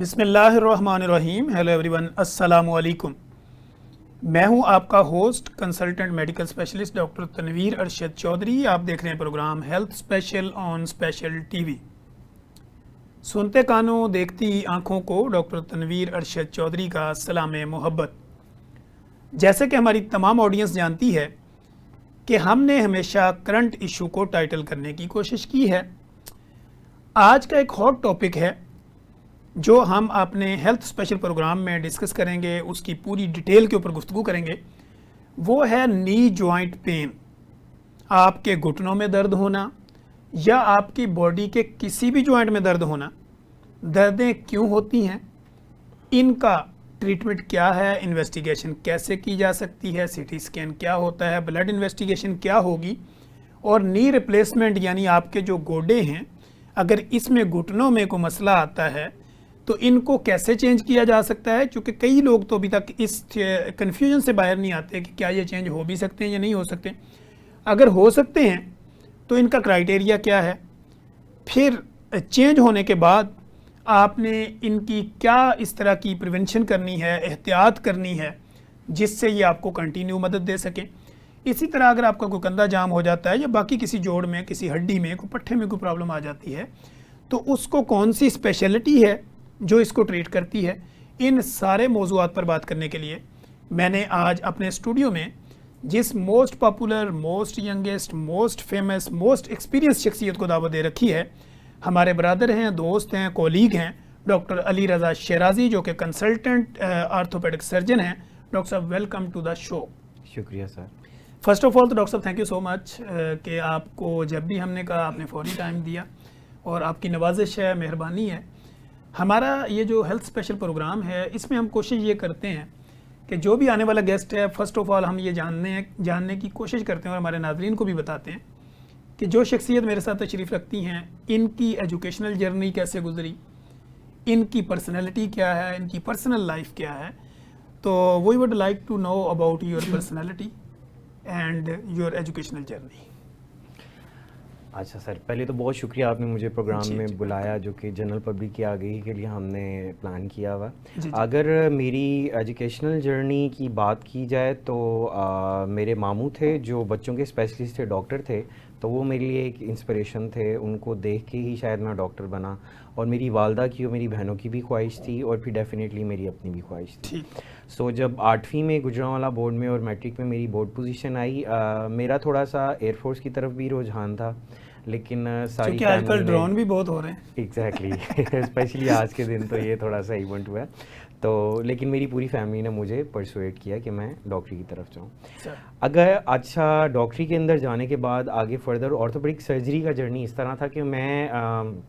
बिस्मिल्लाहिर्रहमानिर्रहीम। Hello everyone, अस्सलामु अलैकुम। मैं हूं आपका host consultant medical specialist doctor Tanveer Arshad Chaudhry. आप देख रहे हैं program health special on special TV. सुनते कानों देखती आंखों को डॉक्टर तनवीर अरशद चौधरी का सलाम मोहब्बत। जैसे कि हमारी तमाम ऑडियंस जानती है कि हमने हमेशा करंट इशू को टाइटल करने की कोशिश की है। आज का एक हॉट टॉपिक है जो हम अपने हेल्थ स्पेशल प्रोग्राम में डिस्कस करेंगे, उसकी पूरी डिटेल के ऊपर गुफ्तगू करेंगे। वो है नी जॉइंट पेन। आपके घुटनों में दर्द होना या आपकी बॉडी के किसी भी जॉइंट में दर्द होना, दर्दें क्यों होती हैं, इनका ट्रीटमेंट क्या है, इन्वेस्टिगेशन कैसे की जा सकती है, सीटी स्कैन क्या होता है, ब्लड इन्वेस्टिगेशन क्या होगी, और नी रिप्लेसमेंट यानी आपके जो गोडे हैं, अगर इसमें घुटनों में कोई मसला आता है तो इनको कैसे चेंज किया जा सकता है। क्योंकि कई लोग तो अभी तक इस कन्फ्यूजन से बाहर नहीं आते कि क्या ये चेंज हो भी सकते हैं या नहीं हो सकते। अगर हो सकते हैं तो इनका क्राइटेरिया क्या है, फिर चेंज होने के बाद आपने इनकी क्या इस तरह की प्रिवेंशन करनी है, एहतियात करनी है, जिससे ये आपको कंटिन्यू मदद दे सके। इसी तरह अगर आपका कोई कंधा जाम हो जाता है या बाकी किसी जोड़ में, किसी हड्डी में, कोई पट्ठे में कोई प्रॉब्लम आ जाती है, तो उसको कौन सी स्पेशलिटी है जो इसको ट्रीट करती है। इन सारे मौज़ूआत पर बात करने के लिए मैंने आज अपने स्टूडियो में जिस most popular, most youngest, most famous, most experience शख्सियत को दावत दे रखी है। हमारे ब्रदर हैं, दोस्त हैं, कोलीग हैं, डॉक्टर अली रज़ा शेराजी, जो कि कंसल्टेंट आर्थोपेडिक सर्जन हैं। डॉक्टर साहब, वेलकम टू द शो। शुक्रिया सर। फर्स्ट ऑफ ऑल तो डॉक्टर साहब थैंक यू सो मच कि आपको जब भी हमने कहा आपने फौरी टाइम दिया, और आपकी नवाजिश है, मेहरबानी है। हमारा ये जो हेल्थ स्पेशल प्रोग्राम है, इसमें हम कोशिश ये करते हैं कि जो भी आने वाला गेस्ट है, फ़र्स्ट ऑफ ऑल हम ये जानने की कोशिश करते हैं और हमारे नाज़रीन को भी बताते हैं कि जो शख्सियत मेरे साथ तशरीफ़ रखती हैं, इनकी एजुकेशनल जर्नी कैसे गुजरी, इनकी पर्सनैलिटी क्या है, इनकी पर्सनल लाइफ क्या है। तो we would like to know about your personality and your educational journey. अच्छा सर, पहले तो बहुत शुक्रिया, आपने मुझे प्रोग्राम में बुलाया जो कि जनरल पब्लिक की आगाही के लिए हमने प्लान किया हुआ। अगर मेरी एजुकेशनल जर्नी की बात की जाए तो मेरे मामू थे जो बच्चों के स्पेशलिस्ट थे, डॉक्टर थे, तो वो मेरे लिए एक इंस्पिरेशन थे। उनको देख के ही शायद मैं डॉक्टर बना, और मेरी वालदा की और मेरी बहनों की भी ख्वाहिश थी, और फिर डेफिनेटली मेरी अपनी भी ख्वाहिश थी। सो जब 8वीं में गुजरांवाला बोर्ड में और मैट्रिक में मेरी बोर्ड पोजीशन आई, मेरा थोड़ा सा एयरफोर्स की तरफ भी रुझान था, लेकिन सारी क्योंकि आजकल ड्रोन भी बहुत हो रहे हैं। एग्जैक्टली स्पेशली आज के दिन तो ये थोड़ा सा इवेंट हुआ है। तो लेकिन मेरी पूरी फैमिली ने मुझे परसुएट किया कि मैं डॉक्टरी की तरफ जाऊँ। अगर अच्छा डॉक्टरी के अंदर जाने के बाद आगे फर्दर ऑर्थोपेडिक सर्जरी का जर्नी इस तरह था कि मैं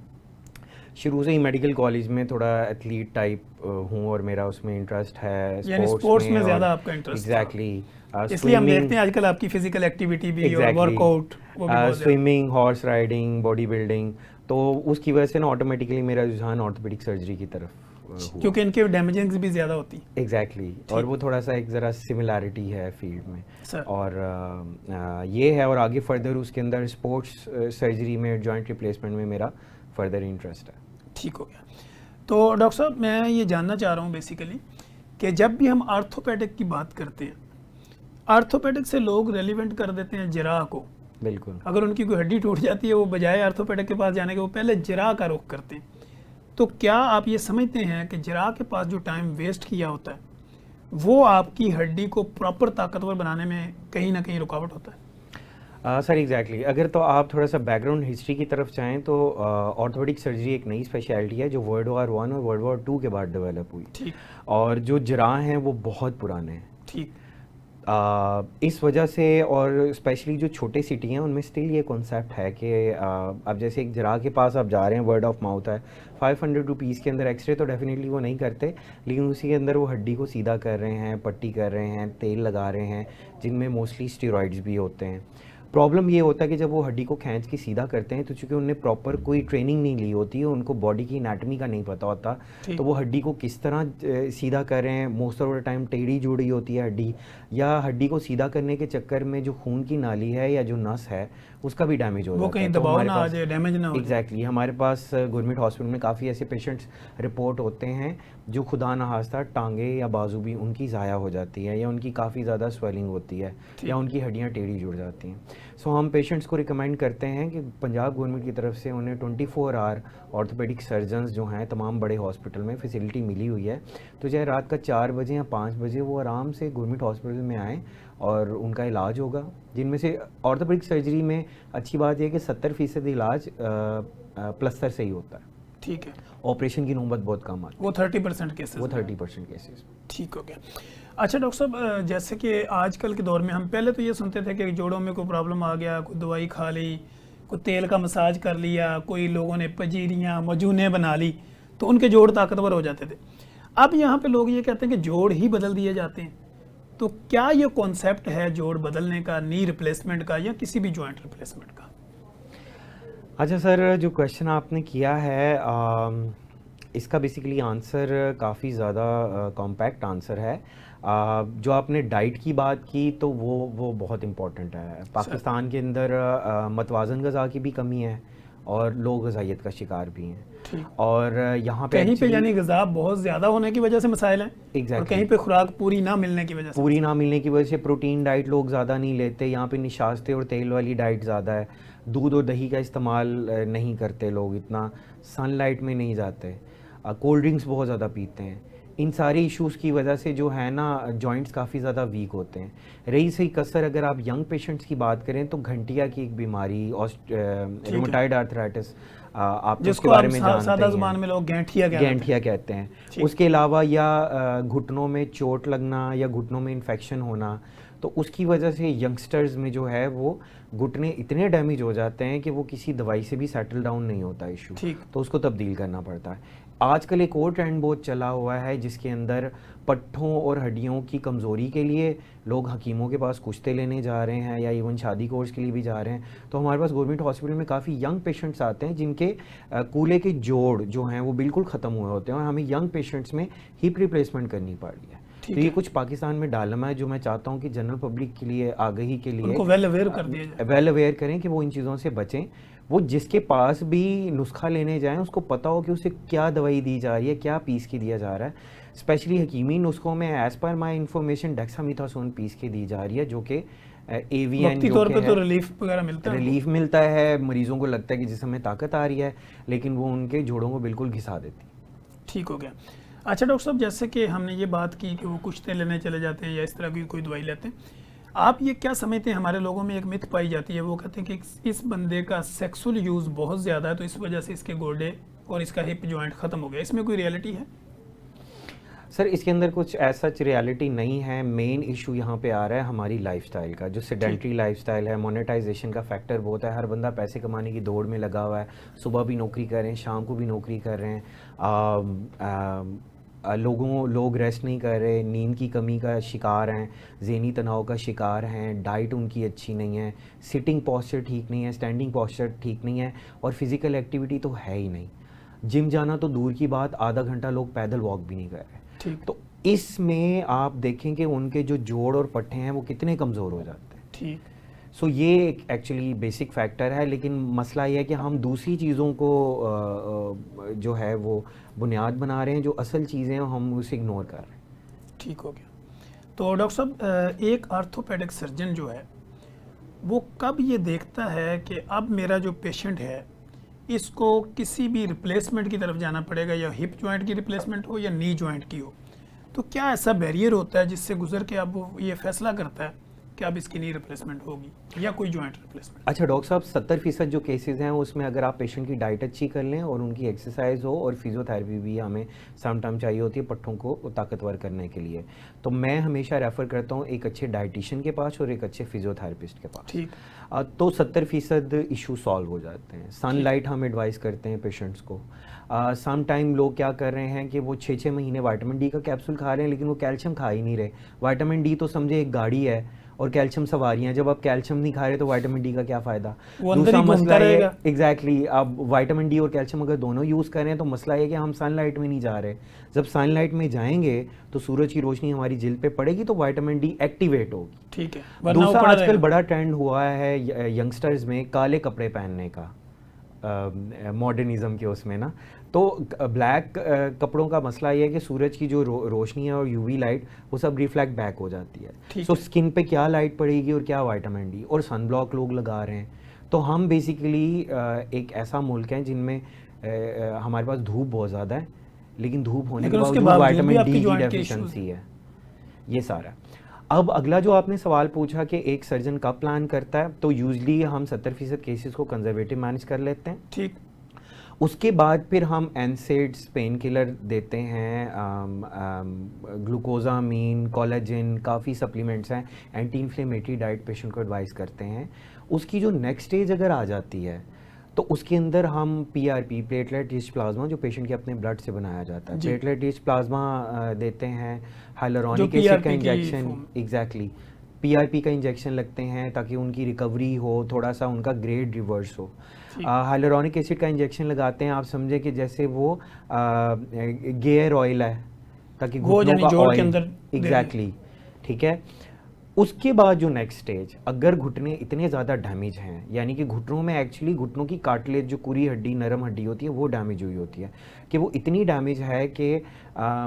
शुरू से ही मेडिकल कॉलेज में थोड़ा एथलीट टाइप हूँ, और मेरा उसमें इंटरेस्ट है स्पोर्ट्स में ज़्यादा आपका इंटरेस्ट। एग्जैक्टली, इसलिए हम देखते हैं आजकल आपकी फिजिकल एक्टिविटी भी और workout, swimming, horse riding, body building, तो उसकी वजह से ना ऑटोमेटिकली मेरा रुझान ऑर्थोपेडिक सर्जरी की तरफ हुआ, क्योंकि इनके डैमेजिंग्स भी ज़्यादा होती। एग्जैक्टली, और वो थोड़ा सा एक ज़रा सिमिलैरिटी है फील्ड में, और ये है। और आगे फर्दर उसके अंदर स्पोर्ट्स सर्जरी में, जॉइंट रिप्लेसमेंट में मेरा फर्दर इंटरेस्ट है। ठीक हो गया। तो डॉक्टर साहब, मैं ये जानना चाह रहा हूँ बेसिकली कि जब भी हम आर्थोपेडिक की बात करते हैं, आर्थोपेडिक से लोग रेलिवेंट कर देते हैं जराह को। बिल्कुल, अगर उनकी कोई हड्डी टूट जाती है, वो बजाय आर्थोपेडिक के पास जाने के वो पहले जराह का रुख करते हैं। तो क्या आप ये समझते हैं कि जराह के पास जो टाइम वेस्ट किया होता है, वो आपकी हड्डी को प्रॉपर ताकतवर बनाने में कहीं ना कहीं रुकावट होता है? सर एग्जैक्टली, अगर तो आप थोड़ा सा बैकग्राउंड हिस्ट्री की तरफ चाहें तो ऑर्थोपेडिक सर्जरी एक नई स्पेशलिटी है जो वर्ल्ड वॉर 1 और वर्ल्ड वॉर 2 के बाद डेवलप हुई। ठीक। और जो जराह हैं वो बहुत पुराने हैं। ठीक। इस वजह से, और स्पेशली जो छोटे सिटी हैं उनमें स्टिल ये कॉन्सेप्ट है कि अब जैसे एक जराह के पास आप जा रहे हैं, वर्ड ऑफ माउथ है, 500 रुपीज़ के अंदर एक्सरे तो डेफिनेटली वो नहीं करते, लेकिन उसी के अंदर वो हड्डी को सीधा कर रहे हैं, पट्टी कर रहे हैं, तेल लगा रहे हैं, जिनमें मोस्टली स्टेरॉइड्स भी होते हैं। प्रॉब्लम ये होता है कि जब वो हड्डी को खींच के सीधा करते हैं तो चूंकि उन्होंने प्रॉपर कोई ट्रेनिंग नहीं ली होती है, उनको बॉडी की एनाटॉमी का नहीं पता होता, तो वो हड्डी को किस तरह सीधा कर रहे हैं। मोस्ट ऑफ द टाइम टेढ़ी जुड़ी होती है हड्डी, या हड्डी को सीधा करने के चक्कर में जो खून की नाली है या जो नस है उसका भी डैमेज हो जाता है। वो कहीं दबाव ना आ जाए, डैमेज ना हो जाए। एग्जैक्टली हमारे पास गवर्नमेंट हॉस्पिटल में काफ़ी ऐसे पेशेंट्स रिपोर्ट होते हैं जो खुदा न खास्ता टांगे या बाजू भी उनकी ज़ाया हो जाती है, या उनकी काफ़ी ज़्यादा स्वेलिंग होती है, या उनकी हड्डियाँ टेढ़ी जुड़ जाती हैं। सो हम पेशेंट्स को रिकमेंड करते हैं कि पंजाब गवर्नमेंट की तरफ से उन्हें 24 आवर ऑर्थोपेडिक सर्जन्स जो हैं तमाम बड़े हॉस्पिटल में फैसिलिटी मिली हुई है, तो चाहे रात का 4 बजे या 5 बजे वो आराम से गवर्नमेंट हॉस्पिटल में आएँ और उनका इलाज होगा। जिनमें से ऑर्थोपेडिक सर्जरी में अच्छी बात यह है कि 70% इलाज प्लस्तर से ही होता है। ठीक है। ऑपरेशन की नौबत बहुत कम आती है। वो 30% केसेस, वो 30% केसेस। ठीक हो गया। अच्छा डॉक्टर साहब, जैसे कि आजकल के दौर में हम पहले तो ये सुनते थे कि जोड़ों में कोई प्रॉब्लम आ गया, कोई दवाई खा ली, कोई तेल का मसाज कर लिया, कोई लोगों ने पजीरियाँ मजूने बना ली तो उनके जोड़ ताकतवर हो जाते थे। अब यहाँ पे लोग ये कहते हैं कि जोड़ ही बदल दिए जाते हैं। तो क्या ये कॉन्सेप्ट है जोड़ बदलने का, नी रिप्लेसमेंट का, या किसी भी जॉइंट रिप्लेसमेंट का? अच्छा सर, जो क्वेश्चन आपने किया है इसका बेसिकली आंसर काफ़ी ज़्यादा कॉम्पैक्ट आंसर है। जो आपने डाइट की बात की तो वो बहुत इम्पोर्टेंट है। पाकिस्तान के अंदर मतवाज़न ग़िज़ा की भी कमी है और लोग ग़िज़ाइयत का शिकार भी हैं, और यहाँ पे कहीं पे यानी ग़िज़ा बहुत ज़्यादा होने की वजह से मसाइल हैं। Exactly. और कहीं पे खुराक पूरी ना मिलने की वजह से प्रोटीन डाइट लोग ज़्यादा नहीं लेते, यहाँ पे निशास्ते और तेल वाली डाइट ज़्यादा है, दूध और दही का इस्तेमाल नहीं करते लोग, इतना सनलाइट में नहीं जाते, कोल्ड ड्रिंक्स बहुत ज़्यादा पीते हैं। इन सारे इश्यूज़ की वजह से जो है ना जॉइंट्स काफ़ी ज़्यादा वीक होते हैं। रही सही कसर अगर आप यंग पेशेंट्स की बात करें तो घंटिया की एक बीमारी, रूमेटॉइड आर्थराइटिस, आप उसके बारे में जानते हैं, सादा ज़ुबान में लोग गैंठिया कहते हैं। उसके अलावा या घुटनों में चोट लगना या घुटनों में इन्फेक्शन होना, तो उसकी वजह से यंगस्टर्स में जो है वो घुटने इतने डैमेज हो जाते हैं कि वो किसी दवाई से भी सेटल डाउन नहीं होता इशू, तो उसको तब्दील करना पड़ता है। आजकल एक और ट्रेंड बहुत चला हुआ है जिसके अंदर पट्ठों और हड्डियों की कमज़ोरी के लिए लोग हकीमों के पास कुश्ते लेने जा रहे हैं, या इवन शादी कोर्स के लिए भी जा रहे हैं। तो हमारे पास गवर्नमेंट हॉस्पिटल में काफ़ी यंग पेशेंट्स आते हैं जिनके कूल्हे के जोड़ जो हैं वो बिल्कुल ख़त्म हुए होते हैं, और हमें यंग पेशेंट्स में हिप रिप्लेसमेंट करनी पड़ रही है। तो ये कुछ पाकिस्तान में डालमा है जो मैं चाहता हूँ कि जनरल पब्लिक के लिए, आगाही के लिए उनको वेल अवेयर कर दिया जाए, वेल अवेयर करें कि वो इन चीज़ों से बचें। वो जिसके पास भी नुस्खा लेने जाएं उसको पता हो कि उसे क्या दवाई दी जा रही है, क्या पीस के दिया जा रहा है। स्पेशली हकीमी नुस्खों में एज़ पर माई इंफॉर्मेशन डेक्सामेथासोन पीस के दी जा रही है, जो कि एवीएन तौर पे तो रिलीफ वगैरह मिलता है, रिलीफ मिलता है। मरीजों को लगता है कि जिसमें ताकत आ रही है, लेकिन वो उनके जोड़ों को बिल्कुल घिसा देती। ठीक हो गया। अच्छा डॉक्टर साहब, जैसे कि हमने ये बात की कि वो कुश्ते लेने चले जाते हैं या इस तरह की कोई दवाई लेते हैं, आप ये क्या समझते हैं? हमारे लोगों में एक मिथ पाई जाती है, वो कहते हैं कि इस बंदे का सेक्सुअल यूज़ बहुत ज़्यादा है तो इस वजह से इसके गोडे और इसका हिप जॉइंट ख़त्म हो गया। इसमें कोई रियलिटी है? सर इसके अंदर कुछ ऐसा रियलिटी नहीं है। मेन इशू यहाँ पे आ रहा है हमारी लाइफस्टाइल का, जो सेडेंट्री लाइफस्टाइल है। मोनेटाइजेशन का फैक्टर बहुत है, हर बंदा पैसे कमाने की दौड़ में लगा हुआ है, सुबह भी नौकरी कर रहे हैं, शाम को भी नौकरी कर रहे हैं, लोग रेस्ट नहीं कर रहे, नींद की कमी का शिकार हैं, ज़हनी तनाव का शिकार हैं, डाइट उनकी अच्छी नहीं है, सिटिंग पोस्चर ठीक नहीं है, स्टैंडिंग पोस्चर ठीक नहीं है, और फिज़िकल एक्टिविटी तो है ही नहीं। जिम जाना तो दूर की बात, आधा घंटा लोग पैदल वॉक भी नहीं कर रहे। तो इसमें आप देखें कि उनके जो जोड़ और पट्टे हैं वो कितने कमज़ोर हो जाते हैं। ठीक। सो ये एक एक्चुअली बेसिक फैक्टर है, लेकिन मसला ये है कि हम दूसरी चीज़ों को जो है वो बुनियाद बना रहे हैं, जो असल चीज़ें हैं हम उसे इग्नोर कर रहे हैं। ठीक हो गया। तो डॉक्टर साहब, एक आर्थोपेडिक सर्जन जो है वो कब ये देखता है कि अब मेरा जो पेशेंट है इसको किसी भी रिप्लेसमेंट की तरफ जाना पड़ेगा, या हिप जॉइंट की रिप्लेसमेंट हो या नी जॉइंट की हो, तो क्या ऐसा बैरियर होता है जिससे गुजर के अब वो ये फैसला करता है कि अब इसकी नी रिप्लेसमेंट होगी या कोई जॉइंट रिप्लेसमेंट? अच्छा डॉक्टर साहब, 70% जो केसेस हैं उसमें अगर आप पेशेंट की डाइट अच्छी कर लें और उनकी एक्सरसाइज हो, और फिजियोथेरेपी भी हमें सम टाइम चाहिए होती है पट्टों को ताकतवर करने के लिए, तो मैं हमेशा रेफ़र करता हूँ एक अच्छे डाइटिशियन के पास और एक अच्छे फिजियोथेरेपिस्ट के पास। ठीक। तो 70% इशू सॉल्व हो जाते हैं। सनलाइट हम एडवाइस करते हैं पेशेंट्स को। सम टाइम लोग क्या कर रहे हैं कि वो 6-6 महीने विटामिन डी का कैप्सूल खा रहे हैं, लेकिन वो कैल्शियम खा ही नहीं रहे। विटामिन डी तो समझे एक गाड़ी है और कैल्शियम सवारियाँ, जब आप कैल्शियम नहीं खा रहे तो विटामिन डी का क्या फ़ायदा। वो अंदर ही घूमता रहेगा। एग्जैक्टली, आप विटामिन डी और कैल्शियम अगर दोनों यूज़ करें तो मसला ये कि हम सनलाइट में नहीं जा रहे। जब सनलाइट में जाएंगे तो सूरज की रोशनी हमारी जिल्द पे पड़ेगी तो विटामिन डी एक्टिवेट होगी। ठीक है। दूसरा आजकल बड़ा ट्रेंड हुआ है यंगस्टर्स में काले कपड़े पहनने का, मॉडर्निज्म के उसमें ना, तो ब्लैक कपड़ों का मसला ये है कि सूरज की जो रोशनी है और यूवी लाइट वो सब रिफ्लेक्ट बैक हो जाती है। सो स्किन पे क्या लाइट पड़ेगी और क्या विटामिन डी, और सनब्लॉक लोग लगा रहे हैं। तो हम बेसिकली एक ऐसा मुल्क है जिनमें हमारे पास धूप बहुत ज़्यादा है, लेकिन धूप होने के बावजूद विटामिन डी की डेफिशिएंसी है, ये सारा। अब अगला जो आपने सवाल पूछा कि एक सर्जन कब प्लान करता है, तो यूजली हम 70% केसेस को कंजर्वेटिव मैनेज कर लेते हैं। ठीक। उसके बाद फिर हम एनसेड्स, पेन किलर देते हैं, ग्लूकोजामीन, कोलेजन, काफ़ी सप्लीमेंट्स हैं, एंटी इन्फ्लेमेटरी डाइट पेशेंट को एडवाइस करते हैं। उसकी जो नेक्स्ट स्टेज अगर आ जाती है तो उसके अंदर हम पीआरपी, प्लेटलेट रिच प्लाज्मा, जो पेशेंट के अपने ब्लड से बनाया जाता है, प्लेटलेट रिच प्लाज्मा देते हैं। हाइलुरोनिक एसिड का इंजेक्शन, एग्जैक्टली पीआरपी का इंजेक्शन लगते हैं ताकि उनकी रिकवरी हो, थोड़ा सा उनका ग्रेड रिवर्स हो। हाइलुरोनिक एसिड का इंजेक्शन लगाते हैं, आप समझे कि जैसे वो गेयर ऑयल है, ताकि घुटनों का ऑयल, एग्जैक्टली, ठीक है। उसके बाद जो नेक्स्ट स्टेज, अगर घुटने इतने ज़्यादा डैमेज हैं, यानी कि घुटनों में एक्चुअली घुटनों की कार्टिलेज, जो पूरी हड्डी, नरम हड्डी होती है, वो डैमेज हुई होती है, कि वो इतनी डैमेज है कि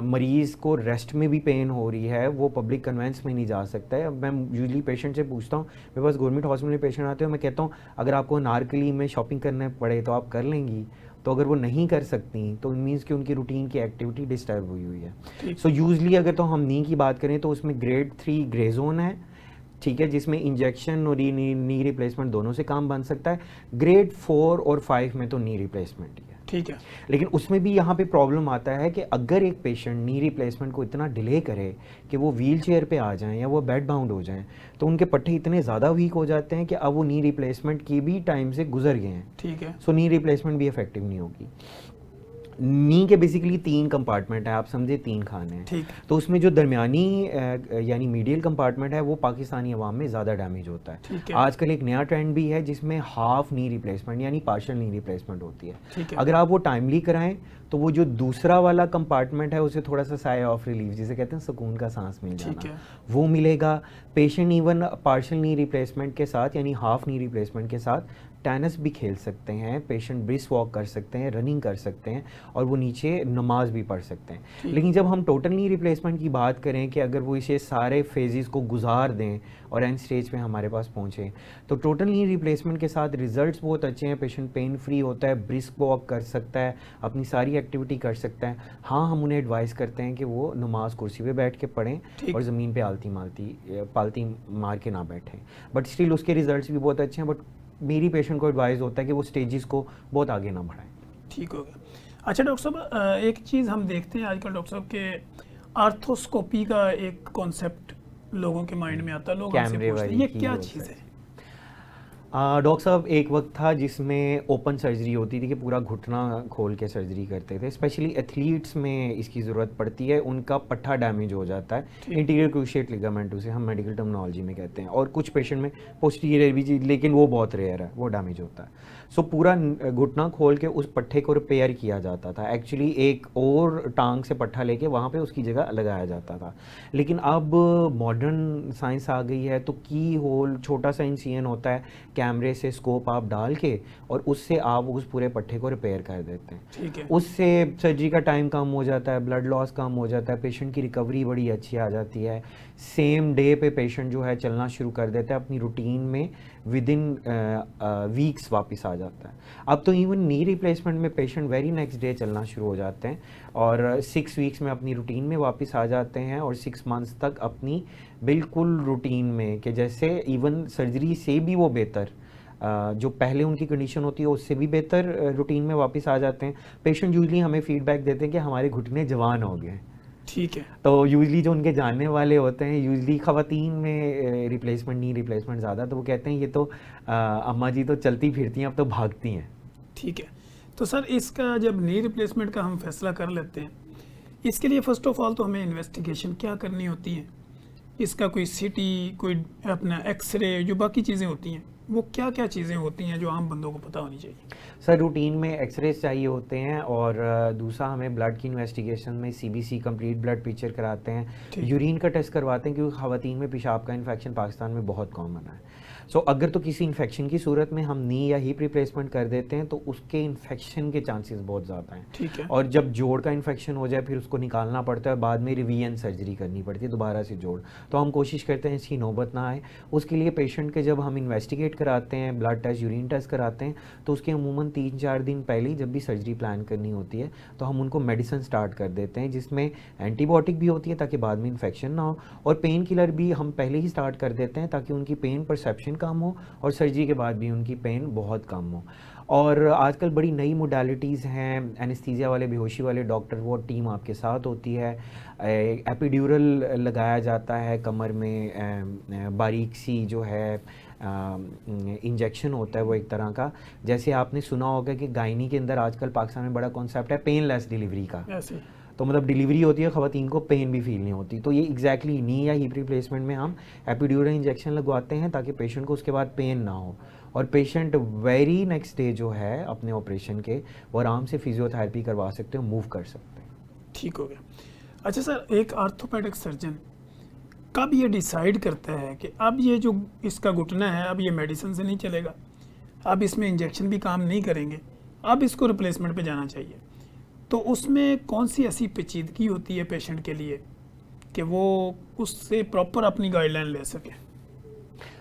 मरीज़ को रेस्ट में भी पेन हो रही है, वो पब्लिक कन्वेंस में नहीं जा सकता है। मैं यूजली पेशेंट से पूछता हूँ, मेरे पास गवर्नमेंट हॉस्पिटल में पेशेंट आते हैं, मैं कहता हूँ अगर आपको अनारकली में शॉपिंग करने पड़े तो आप कर लेंगी, तो अगर वो नहीं कर सकती तो मीन्स कि उनकी रूटीन की एक्टिविटी डिस्टर्ब हुई है। सो यूजली अगर तो हम नी की बात करें तो उसमें ग्रेड 3 ग्रे जोन है, ठीक है, जिसमें इंजेक्शन और नी रिप्लेसमेंट दोनों से काम बन सकता है। ग्रेड 4 और 5 में तो नी रिप्लेसमेंट ही है, ठीक है। लेकिन उसमें भी यहाँ पे प्रॉब्लम आता है कि अगर एक पेशेंट नी रिप्लेसमेंट को इतना डिले करे कि वो व्हील चेयर पे आ जाएं या वो बेड बाउंड हो जाएं, तो उनके पट्टे इतने ज़्यादा वीक हो जाते हैं कि अब वो नी रिप्लेसमेंट की भी टाइम से गुजर गए हैं, ठीक है। सो नी रिप्लेसमेंट भी इफेक्टिव नहीं होगी। नी के बेसिकली 3 कंपार्टमेंट है, आप समझे 3 खाने हैं, तो उसमें जो दरमियानी यानी मीडियल कंपार्टमेंट है वो पाकिस्तानी अवाम में ज़्यादा डैमेज होता है। आजकल एक नया ट्रेंड भी है जिसमें हाफ नी रिप्लेसमेंट यानी पार्शियल नी रिप्लेसमेंट होती है। अगर आप वो टाइमली कराएं तो वो जो दूसरा वाला कंपार्टमेंट है उसे थोड़ा सा साय ऑफ रिलीफ, जिसे कहते हैं सुकून का सांस मिल जाना, वो मिलेगा। Patient even partial knee replacement के साथ यानी हाफ नी रिप्लेसमेंट के साथ टेनिस भी खेल सकते हैं, पेशेंट ब्रिस्क वॉक कर सकते हैं, रनिंग कर सकते हैं, और वो नीचे नमाज भी पढ़ सकते हैं। लेकिन जब हम टोटल नी रिप्लेसमेंट की बात करें कि अगर वो इसे सारे फेजेस को गुजार दें और एंड स्टेज पे हमारे पास पहुँचे, तो टोटल नी रिप्लेसमेंट के साथ रिजल्ट्स बहुत अच्छे हैं। पेशेंट पेन फ्री होता है, ब्रिस्क वॉक कर सकता है, अपनी सारी एक्टिविटी कर सकता है। हाँ, हम उन्हें एडवाइस करते हैं कि वो नमाज कुर्सी पे बैठ के पढ़ें और ज़मीन पे पालती मार के ना बैठें, बट स्टिल उसके रिजल्ट्स भी बहुत अच्छे हैं। बट मेरी पेशेंट को एडवाइस होता है कि वो स्टेजेस को बहुत आगे ना बढ़ाएं। ठीक हो गया। अच्छा डॉक्टर साहब, एक चीज़ हम देखते हैं आजकल डॉक्टर साहब के आर्थोस्कोपी का एक कॉन्सेप्ट लोगों के माइंड में आता है, लोग हमसे पूछते हैं ये क्या चीज़ है? डॉक्टर साहब, एक वक्त था जिसमें ओपन सर्जरी होती थी कि पूरा घुटना खोल के सर्जरी करते थे। स्पेशली एथलीट्स में इसकी ज़रूरत पड़ती है, उनका पट्टा डैमेज हो जाता है, इंटीरियर क्रूशिएट लिगामेंट उसे हम मेडिकल टर्मिनोलॉजी में कहते हैं, और कुछ पेशेंट में पोस्टीरियर भी, लेकिन वो बहुत रेयर है, वो डैमेज होता है। सो पूरा घुटना खोल के उस पट्टे को रिपेयर किया जाता था। एक्चुअली एक और टांग से पट्टा लेके वहाँ पे उसकी जगह लगाया जाता था। लेकिन अब मॉडर्न साइंस आ गई है, तो की होल छोटा सा इंसिजन होता है, कैमरे से स्कोप आप डाल के और उससे आप उस पूरे पट्टे को रिपेयर कर देते हैं। ठीक है। उससे सर्जरी का टाइम कम हो जाता है, ब्लड लॉस कम हो जाता है, पेशेंट की रिकवरी बड़ी अच्छी आ जाती है। सेम डे पे पेशेंट जो है चलना शुरू कर देता है, अपनी रूटीन में विद इन वीक्स वापस आ जाता है। अब तो इवन नी रिप्लेसमेंट में पेशेंट वेरी नेक्स्ट डे चलना शुरू हो जाते हैं और 6 वीक्स में अपनी रूटीन में वापस आ जाते हैं, और 6 मंथ्स तक अपनी बिल्कुल रूटीन में, कि जैसे इवन सर्जरी से भी वो बेहतर, जो पहले उनकी कंडीशन होती है उससे भी बेहतर रूटीन में वापस आ जाते हैं। पेशेंट यूजली हमें फीडबैक देते हैं कि हमारे घुटने जवान हो गए। ठीक है। तो यूजली जो उनके जानने वाले होते हैं, यूजली ख़वातीन में रिप्लेसमेंट नी रिप्लेसमेंट ज़्यादा, तो वो कहते हैं ये तो अम्मा जी तो चलती फिरती हैं, अब तो भागती हैं। ठीक है। तो सर, इसका जब नी रिप्लेसमेंट का हम फैसला कर लेते हैं, इसके लिए फ़र्स्ट ऑफ ऑल तो हमें इन्वेस्टिगेशन क्या करनी होती है? इसका कोई सीटी, कोई अपना एक्सरे, जो बाकी चीज़ें होती हैं, वो क्या क्या चीज़ें होती हैं जो आम बंदों को पता होनी चाहिए? सर रूटीन में एक्सरेज चाहिए होते हैं, और दूसरा हमें ब्लड की इन्वेस्टिगेशन में सीबीसी कंप्लीट ब्लड पिक्चर कराते हैं, ठीक। यूरिन का टेस्ट करवाते हैं, क्योंकि ख़वातीन में पेशाब का इन्फेक्शन पाकिस्तान में बहुत कॉमन है। सो अगर तो किसी इन्फेक्शन की सूरत में हम नी या हिप रिप्लेसमेंट कर देते हैं तो उसके इन्फेक्शन के चांसेस बहुत ज़्यादा हैं। ठीक है। और जब जोड़ का इन्फेक्शन हो जाए फिर उसको निकालना पड़ता है, बाद में रिवीजन सर्जरी करनी पड़ती है दोबारा से जोड़। तो हम कोशिश करते हैं इसकी नौबत ना आए। उसके लिए पेशेंट के जब हम इन्वेस्टिगेट कराते हैं, ब्लड टेस्ट, यूरिन टेस्ट कराते हैं, तो उसके अमूमन 3-4 दिन पहले ही जब भी सर्जरी प्लान करनी होती है तो हम उनको मेडिसिन स्टार्ट कर देते हैं, जिसमें एंटीबायोटिक भी होती है ताकि बाद में इन्फेक्शन ना हो, और पेन किलर भी हम पहले ही स्टार्ट कर देते हैं ताकि उनकी पेन परसेप्शन कम हो और सर्जरी के बाद भी उनकी पेन बहुत कम हो। और आजकल बड़ी नई मोडालिटीज़ हैं, एनेस्थीसिया वाले, बेहोशी वाले डॉक्टर, वो टीम आपके साथ होती है। एपिड्यूरल लगाया जाता है कमर में, बारीक सी जो है इंजेक्शन होता है वो एक तरह का। जैसे आपने सुना होगा कि गायनी के अंदर आजकल पाकिस्तान में बड़ा कॉन्सेप्ट है पेनलेस डिलीवरी का। ऐसे तो मतलब डिलीवरी होती है, ख़वातीन को पेन भी फील नहीं होती। तो ये एग्जैक्टली नी या हिप रिप्लेसमेंट में हम एपिड्यूरल इंजेक्शन लगवाते हैं ताकि पेशेंट को उसके बाद पेन ना हो, और पेशेंट वेरी नेक्स्ट डे जो है अपने ऑपरेशन के वो आराम से फिजियोथेरेपी करवा सकते हो, मूव कर सकते हैं। ठीक हो गया। अच्छा सर, एक आर्थोपेडिक सर्जन कब ये डिसाइड करता है कि अब ये जो इसका घुटना है अब ये मेडिसिन से नहीं चलेगा, अब इसमें इंजेक्शन भी काम नहीं करेंगे, अब इसको रिप्लेसमेंट पे जाना चाहिए, तो उसमें कौन सी ऐसी पेचीदगी होती है पेशेंट के लिए कि वो उससे प्रॉपर अपनी गाइडलाइन ले सके?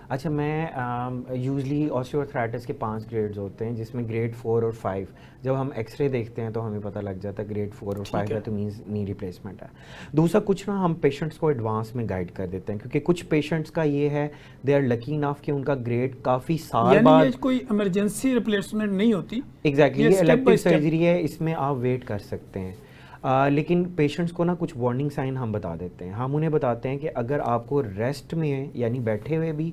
अच्छा, मैं यूजली ऑस्टियोआर्थराइटिस के 5 ग्रेड्स होते हैं, जिसमें ग्रेड 4 और 5 जब हम एक्सरे देखते हैं तो हमें पता लग जाता है ग्रेड 4 और 5 है तो मींस नी रिप्लेसमेंट है। दूसरा, कुछ ना हम पेशेंट्स को एडवांस में गाइड कर देते हैं, क्योंकि कुछ पेशेंट्स का ये है दे आर लकी इनफ कि उनका ग्रेड काफ़ी साल बाद, ये कोई इमरजेंसी रिप्लेसमेंट नहीं होती, एग्जैक्टली ये step by elective step। Surgery है, इसमें आप वेट कर सकते हैं। लेकिन पेशेंट्स को ना कुछ वार्निंग साइन हम बता देते हैं। हम उन्हें बताते हैं कि अगर आपको रेस्ट में यानी बैठे हुए भी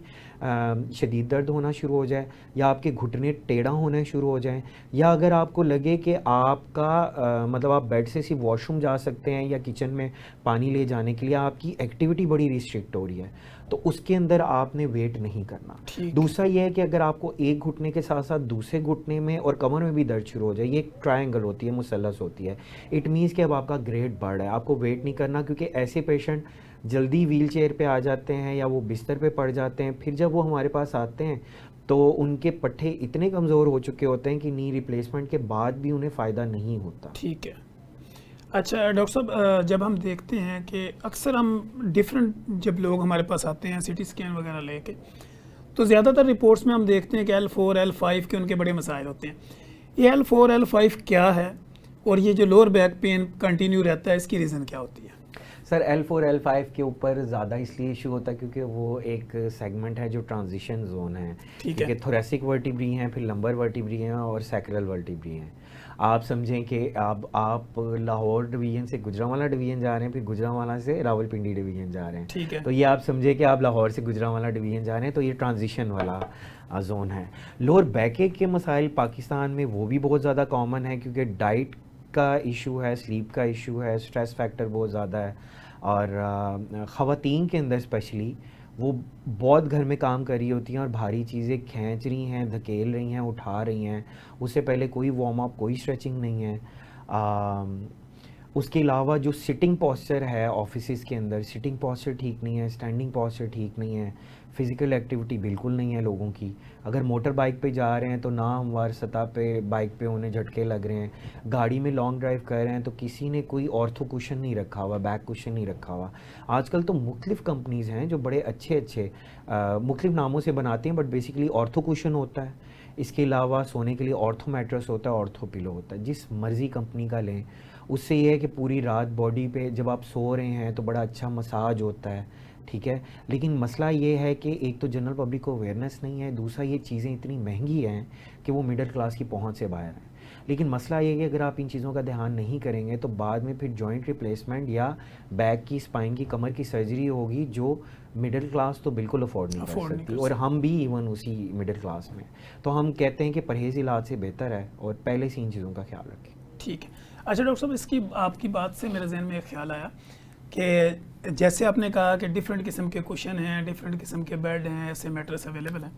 शदीद दर्द होना शुरू हो जाए, या आपके घुटने टेढ़ा होने शुरू हो जाएं, या अगर आपको लगे कि आपका मतलब आप बेड से सिर्फ वॉशरूम जा सकते हैं या किचन में पानी ले जाने के लिए आपकी एक्टिविटी बड़ी रिस्ट्रिक्ट हो रही है, तो उसके अंदर आपने वेट नहीं करना। दूसरा ये है कि अगर आपको एक घुटने के साथ साथ दूसरे घुटने में और कमर में भी दर्द शुरू हो जाए, ये एक ट्रायंगल होती है, मुसल्लस होती है, इट मीन्स कि अब आपका ग्रेड बढ़ रहा है, आपको वेट नहीं करना, क्योंकि ऐसे पेशेंट जल्दी व्हील चेयर पर आ जाते हैं या वो बिस्तर पे पड़ जाते हैं। फिर जब वो हमारे पास आते हैं तो उनके पट्टे इतने कमज़ोर हो चुके होते हैं कि नी रिप्लेसमेंट के बाद भी उन्हें फ़ायदा नहीं होता। ठीक है। अच्छा डॉक्टर साहब, जब हम देखते हैं कि अक्सर हम डिफरेंट जब लोग हमारे पास आते हैं सिटी स्कैन वगैरह लेके, तो ज़्यादातर रिपोर्ट्स में हम देखते हैं कि L4 L5 के उनके बड़े मसाइल होते हैं। ये L4 L5 क्या है, और ये जो लोअर बैक पेन कंटिन्यू रहता है, इसकी रीज़न क्या होती है? सर L4 L5 के ऊपर ज़्यादा इसलिए इशू होता है क्योंकि वो एक सेगमेंट है जो ट्रांजिशन जोन है। ठीक है। क्योंकि थोरेसिक वर्टिब्री हैं, फिर लंबर वर्टिब्री हैं और सैक्रल वर्टिब्री हैं। आप समझें कि आप लाहौर डिवीज़न से गुजरांवाला डिवीज़न जा रहे हैं, फिर गुजरांवाला से रावलपिंडी डिवीज़न जा रहे हैं। ठीक है। तो ये आप समझे कि आप लाहौर से गुजरांवाला डिवीज़न जा रहे हैं, तो ये ट्रांजिशन वाला जोन है। लोअर बैक के मसाइल पाकिस्तान में वो भी बहुत ज़्यादा कॉमन है, क्योंकि डाइट का इशू है, स्लीप का इशू है, स्ट्रेस फैक्टर बहुत ज़्यादा है, और ख़वातीन के अंदर स्पेशली वो बहुत घर में काम कर रही होती हैं और भारी चीज़ें खींच रही हैं, धकेल रही हैं, उठा रही हैं, उससे पहले कोई वार्म अप, कोई स्ट्रेचिंग नहीं है। उसके अलावा जो सिटिंग पॉस्चर है ऑफिस के अंदर, सिटिंग पॉस्चर ठीक नहीं है, स्टैंडिंग पॉस्चर ठीक नहीं है, फ़िज़िकल एक्टिविटी बिल्कुल नहीं है लोगों की। अगर मोटर बाइक पे जा रहे हैं तो ना हमवार सतह पे बाइक पे उन्हें झटके लग रहे हैं, गाड़ी में लॉन्ग ड्राइव कर रहे हैं तो किसी ने कोई ऑर्थो कुशन नहीं रखा हुआ, बैक कुशन नहीं रखा हुआ। आजकल तो मुख्तलिफ़ कंपनीज़ हैं जो बड़े अच्छे मुख्तलिफ़ नामों से बनाते हैं, बट बेसिकली ऑर्थो कुशन होता है। इसके अलावा सोने के लिए ऑर्थो मैट्रेस होता है, ऑर्थो पिलो होता है। जिस मर्ज़ी कंपनी का लें, उससे ये है कि पूरी रात बॉडी पे जब आप सो रहे हैं तो बड़ा अच्छा मसाज होता है, ठीक है। लेकिन मसला ये है कि एक तो जनरल पब्लिक को अवेयरनेस नहीं है, दूसरा ये चीज़ें इतनी महंगी हैं कि वो मिडिल क्लास की पहुंच से बाहर हैं। लेकिन मसला ये है कि अगर आप इन चीज़ों का ध्यान नहीं करेंगे तो बाद में फिर जॉइंट रिप्लेसमेंट या बैक की, स्पाइन की, कमर की सर्जरी होगी जो मिडिल क्लास तो बिल्कुल अफोर्ड नहीं कर सकती, और हम भी इवन उसी मिडिल क्लास में। तो हम कहते हैं कि परहेज़ इलाज से बेहतर है और पहले से इन चीज़ों का ख्याल रखें। ठीक है। अच्छा डॉक्टर साहब, इसकी आपकी बात से मेरे जहन में एक ख्याल आया कि जैसे आपने कहा कि डिफरेंट किस्म के कुशन हैं, डिफरेंट किस्म के बेड हैं, ऐसे मैट्रेस अवेलेबल हैं।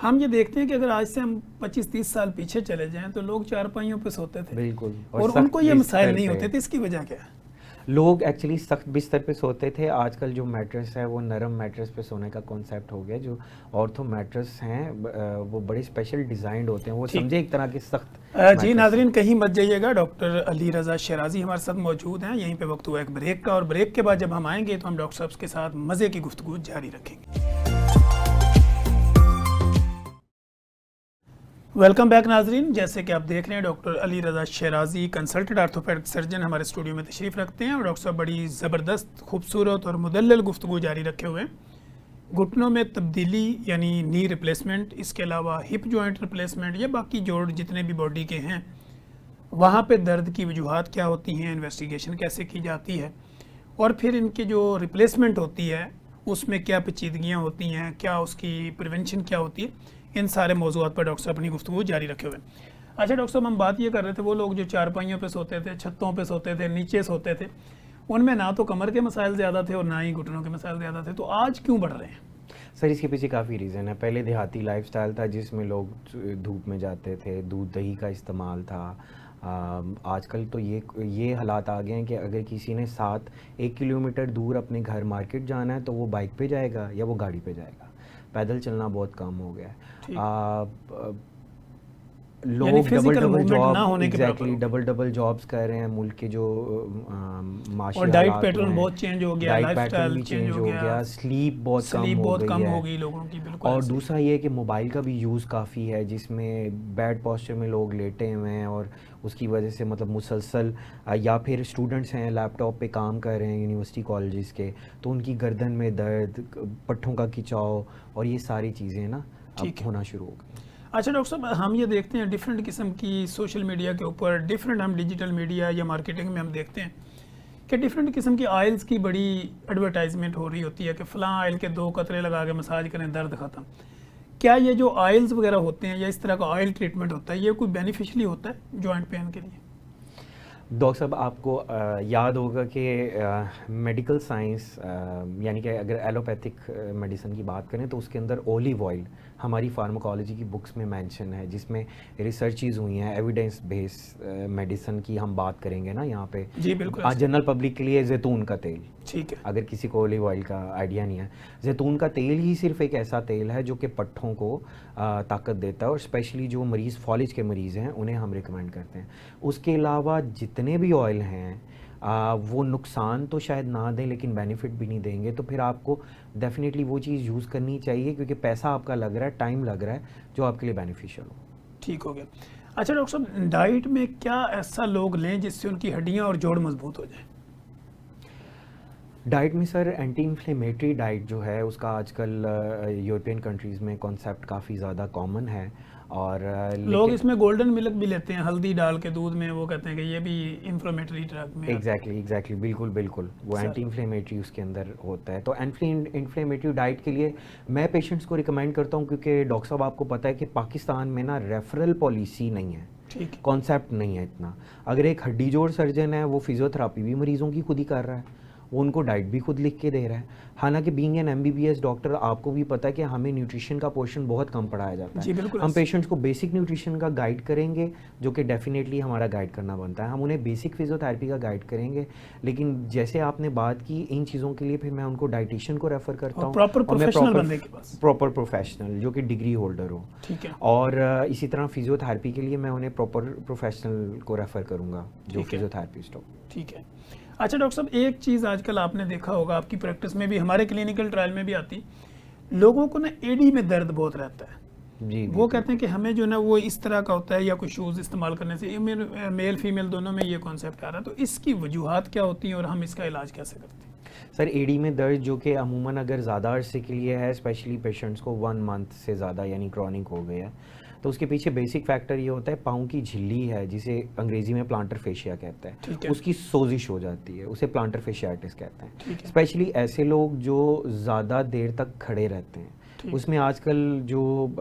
हम ये देखते हैं कि अगर आज से हम 25-30 साल पीछे चले जाएं तो लोग चारपाइयों पे सोते थे, बिल्कुल, और उनको ये मसाइल नहीं होते थे। इसकी वजह क्या है? लोग एक्चुअली सख्त बिस्तर पे सोते थे। आजकल जो मैट्रेस है वो नरम मैट्रेस पे सोने का कॉन्सेप्ट हो गया। जो ऑर्थो मैट्रेस हैं वो बड़े स्पेशल डिज़ाइंड होते हैं, वो समझे एक तरह के सख्त। जी नाजरीन, कहीं मत जाइएगा। डॉक्टर अली रज़ा शराजी हमारे साथ मौजूद हैं। यहीं पे वक्त हुआ एक ब्रेक का, और ब्रेक के बाद जब हम आएंगे तो हम डॉक्टर साहब के साथ मज़े की गुफ्तगू जारी रखेंगे। वेलकम बैक नाजरीन। जैसे कि आप देख रहे हैं, doctor Ali Raza शराजी consultant orthopaedic surgeon हमारे स्टूडियो में तशरीफ़ रखते हैं, और डॉक्टर साहब बड़ी ज़बरदस्त, खूबसूरत और मुदल्लल गुफ्तगू जारी रखे हुए हैं। घुटनों में तब्दीली यानी नी रिप्लेसमेंट, इसके अलावा हिप जॉइंट रिप्लेसमेंट या बाकी जोड़ जितने भी बॉडी के हैं वहाँ पे दर्द की वजूहात क्या होती हैं, इन्वेस्टिगेशन कैसे की जाती है, और फिर इनकी जो रिप्लेसमेंट होती है उसमें क्या पेचीदगियाँ होती हैं, क्या उसकी प्रिवेंशन क्या होती है, इन सारे मौज़ूआत पर डॉक्टर साहब अपनी गुफ्तगू जारी रखे हुए हैं। अच्छा डॉक्टर साहब, हम बात ये कर रहे थे वो लोग जो चारपाइयों पे सोते थे, छतों पे सोते थे, नीचे सोते थे, उनमें ना तो कमर के मसाइल ज़्यादा थे और ना ही घुटनों के मसाइल ज़्यादा थे, तो आज क्यों बढ़ रहे हैं? सर इसके पीछे काफ़ी रीज़न है। पहले देहाती लाइफस्टाइल था जिसमें लोग धूप में जाते थे, दूध दही का इस्तेमाल था। आजकल तो ये हालात आ गए हैं कि अगर किसी ने 1 किलोमीटर दूर अपने घर मार्केट जाना है तो वो बाइक पे जाएगा या वो गाड़ी पे जाएगा। पैदल चलना बहुत कम हो गया है। लोग डबल जॉब्स कर रहे हैं। मुल्क के जो माशी और डाइट पैटर्न बहुत चेंज हो गया, लाइफस्टाइल चेंज हो गया, स्लीप बहुत कम हो गई लोगों की। बिल्कुल। और दूसरा ये है कि मोबाइल का भी यूज़ काफ़ी है, जिसमें बैड पोस्चर में लोग लेटे हुए हैं, और उसकी वजह से मतलब मुसलसल, या फिर स्टूडेंट्स हैं लैपटॉप पे काम कर रहे हैं यूनिवर्सिटी कॉलेजेस के, तो उनकी गर्दन में दर्द, पट्ठों का खिंचाव और ये सारी चीज़ें ना अब होना शुरू हो गई। अच्छा डॉक्टर साहब, हम ये देखते हैं डिफरेंट किस्म की सोशल मीडिया के ऊपर, डिफरेंट हम डिजिटल मीडिया या मार्केटिंग में हम देखते हैं कि डिफरेंट किस्म की ऑयल्स की बड़ी एडवर्टाइजमेंट हो रही होती है कि फ़लाँ ऑयल के 2 कतरे लगा के मसाज करें, दर्द ख़त्म। क्या ये जो ऑयल्स वगैरह होते हैं या इस तरह का ऑयल ट्रीटमेंट होता है, ये कोई बेनिफिशियली होता है जॉइंट पेन के लिए? डॉक्टर साहब, आपको याद होगा कि मेडिकल साइंस यानी कि अगर एलोपैथिक मेडिसिन की बात करें तो उसके अंदर ओलिव ऑयल हमारी फार्माकोलॉजी की बुक्स में मेंशन है, जिसमें रिसर्चेज हुई हैं, एविडेंस बेस्ड मेडिसिन की हम बात करेंगे ना यहाँ पे। जी बिल्कुल। आज जनरल पब्लिक के लिए जैतून का तेल, ठीक है, अगर किसी को ओलिव ऑयल का आइडिया नहीं है, जैतून का तेल ही सिर्फ एक ऐसा तेल है जो कि पट्ठों को ताकत देता है, और स्पेशली जो मरीज़ फॉलिज के मरीज़ हैं उन्हें हम रिकमेंड करते हैं। उसके अलावा जितने भी ऑयल हैं वो नुकसान तो शायद ना दें लेकिन बेनिफिट भी नहीं देंगे, तो फिर आपको डेफिनेटली वो चीज़ यूज़ करनी चाहिए, क्योंकि पैसा आपका लग रहा है, टाइम लग रहा है, जो आपके लिए बेनिफिशियल हो। ठीक हो गया। अच्छा डॉक्टर साहब, डाइट में क्या ऐसा लोग लें जिससे उनकी हड्डियां और जोड़ मजबूत हो जाए? डाइट में सर एंटी इन्फ्लेमेटरी डाइट जो है उसका आजकल यूरोपियन कंट्रीज़ में कॉन्सेप्ट काफ़ी ज़्यादा कॉमन है, और लोग इसमें गोल्डन मिल्क भी लेते हैं, हल्दी डाल के दूध में, वो कहते हैं कि ये भी इन्फ्लेमेटरी ड्रग में। एग्जैक्टली बिल्कुल वो एंटी इन्फ्लेमेटरी उसके अंदर होता है। तो एंटी इन्फ्लेमेटरी डाइट के लिए मैं पेशेंट्स को रिकमेंड करता हूँ, क्योंकि डॉक्टर साहब आपको पता है कि पाकिस्तान में ना रेफरल पॉलिसी नहीं है, ठीक, कॉन्सेप्ट नहीं है इतना। अगर एक हड्डी जोड़ सर्जन है वो फिजियोथेरापी भी मरीज़ों की खुद ही कर रहा है, वो उनको डाइट भी खुद लिख के दे रहा है। हालांकि बीइंग एन MBBS डॉक्टर आपको भी पता है कि हमें न्यूट्रिशन का पोर्शन बहुत कम पढ़ाया जाता है। जी बिल्कुल। हम पेशेंट्स को बेसिक न्यूट्रिशन का गाइड करेंगे, जो कि डेफिनेटली हमारा गाइड करना बनता है। हम उन्हें बेसिक फिजियोथेरेपी का गाइड करेंगे, लेकिन जैसे आपने बात की इन चीज़ों के लिए फिर मैं उनको डाइटिशियन को रेफ़र करता हूँ, प्रॉपर प्रोफेशनल जो कि डिग्री होल्डर हो, ठीक है। और इसी तरह फिजियोथेरेपी के लिए मैं उन्हें प्रॉपर प्रोफेशनल को रेफ़र करूँगा जो फिजियोथेरेपिस्ट हो। ठीक है। अच्छा डॉक्टर साहब, एक चीज़ आजकल आपने देखा होगा, आपकी प्रैक्टिस में भी, हमारे क्लिनिकल ट्रायल में भी आती, लोगों को ना एडी में दर्द बहुत रहता है। जी, वो कहते हैं कि हमें जो ना वो इस तरह का होता है, या कोई शूज़ इस्तेमाल करने से, मेल फीमेल दोनों में ये कॉन्सेप्ट आ रहा है, तो इसकी वजूहात क्या होती हैं और हम इसका इलाज कैसे करते हैं? सर एडी में दर्द जो कि अमूमन अगर ज़्यादा अरसे के लिए है, स्पेशली पेशेंट्स को 1 मंथ से ज़्यादा यानी क्रॉनिक हो गया है, तो उसके पीछे बेसिक फैक्टर ये होता है, पाँव की झिल्ली है जिसे अंग्रेजी में प्लांटर फेशिया कहते हैं, उसकी सोजिश हो जाती है, उसे प्लांटर फेशियाटिस कहते हैं। स्पेशली ऐसे लोग जो ज़्यादा देर तक खड़े रहते हैं, उसमें आजकल जो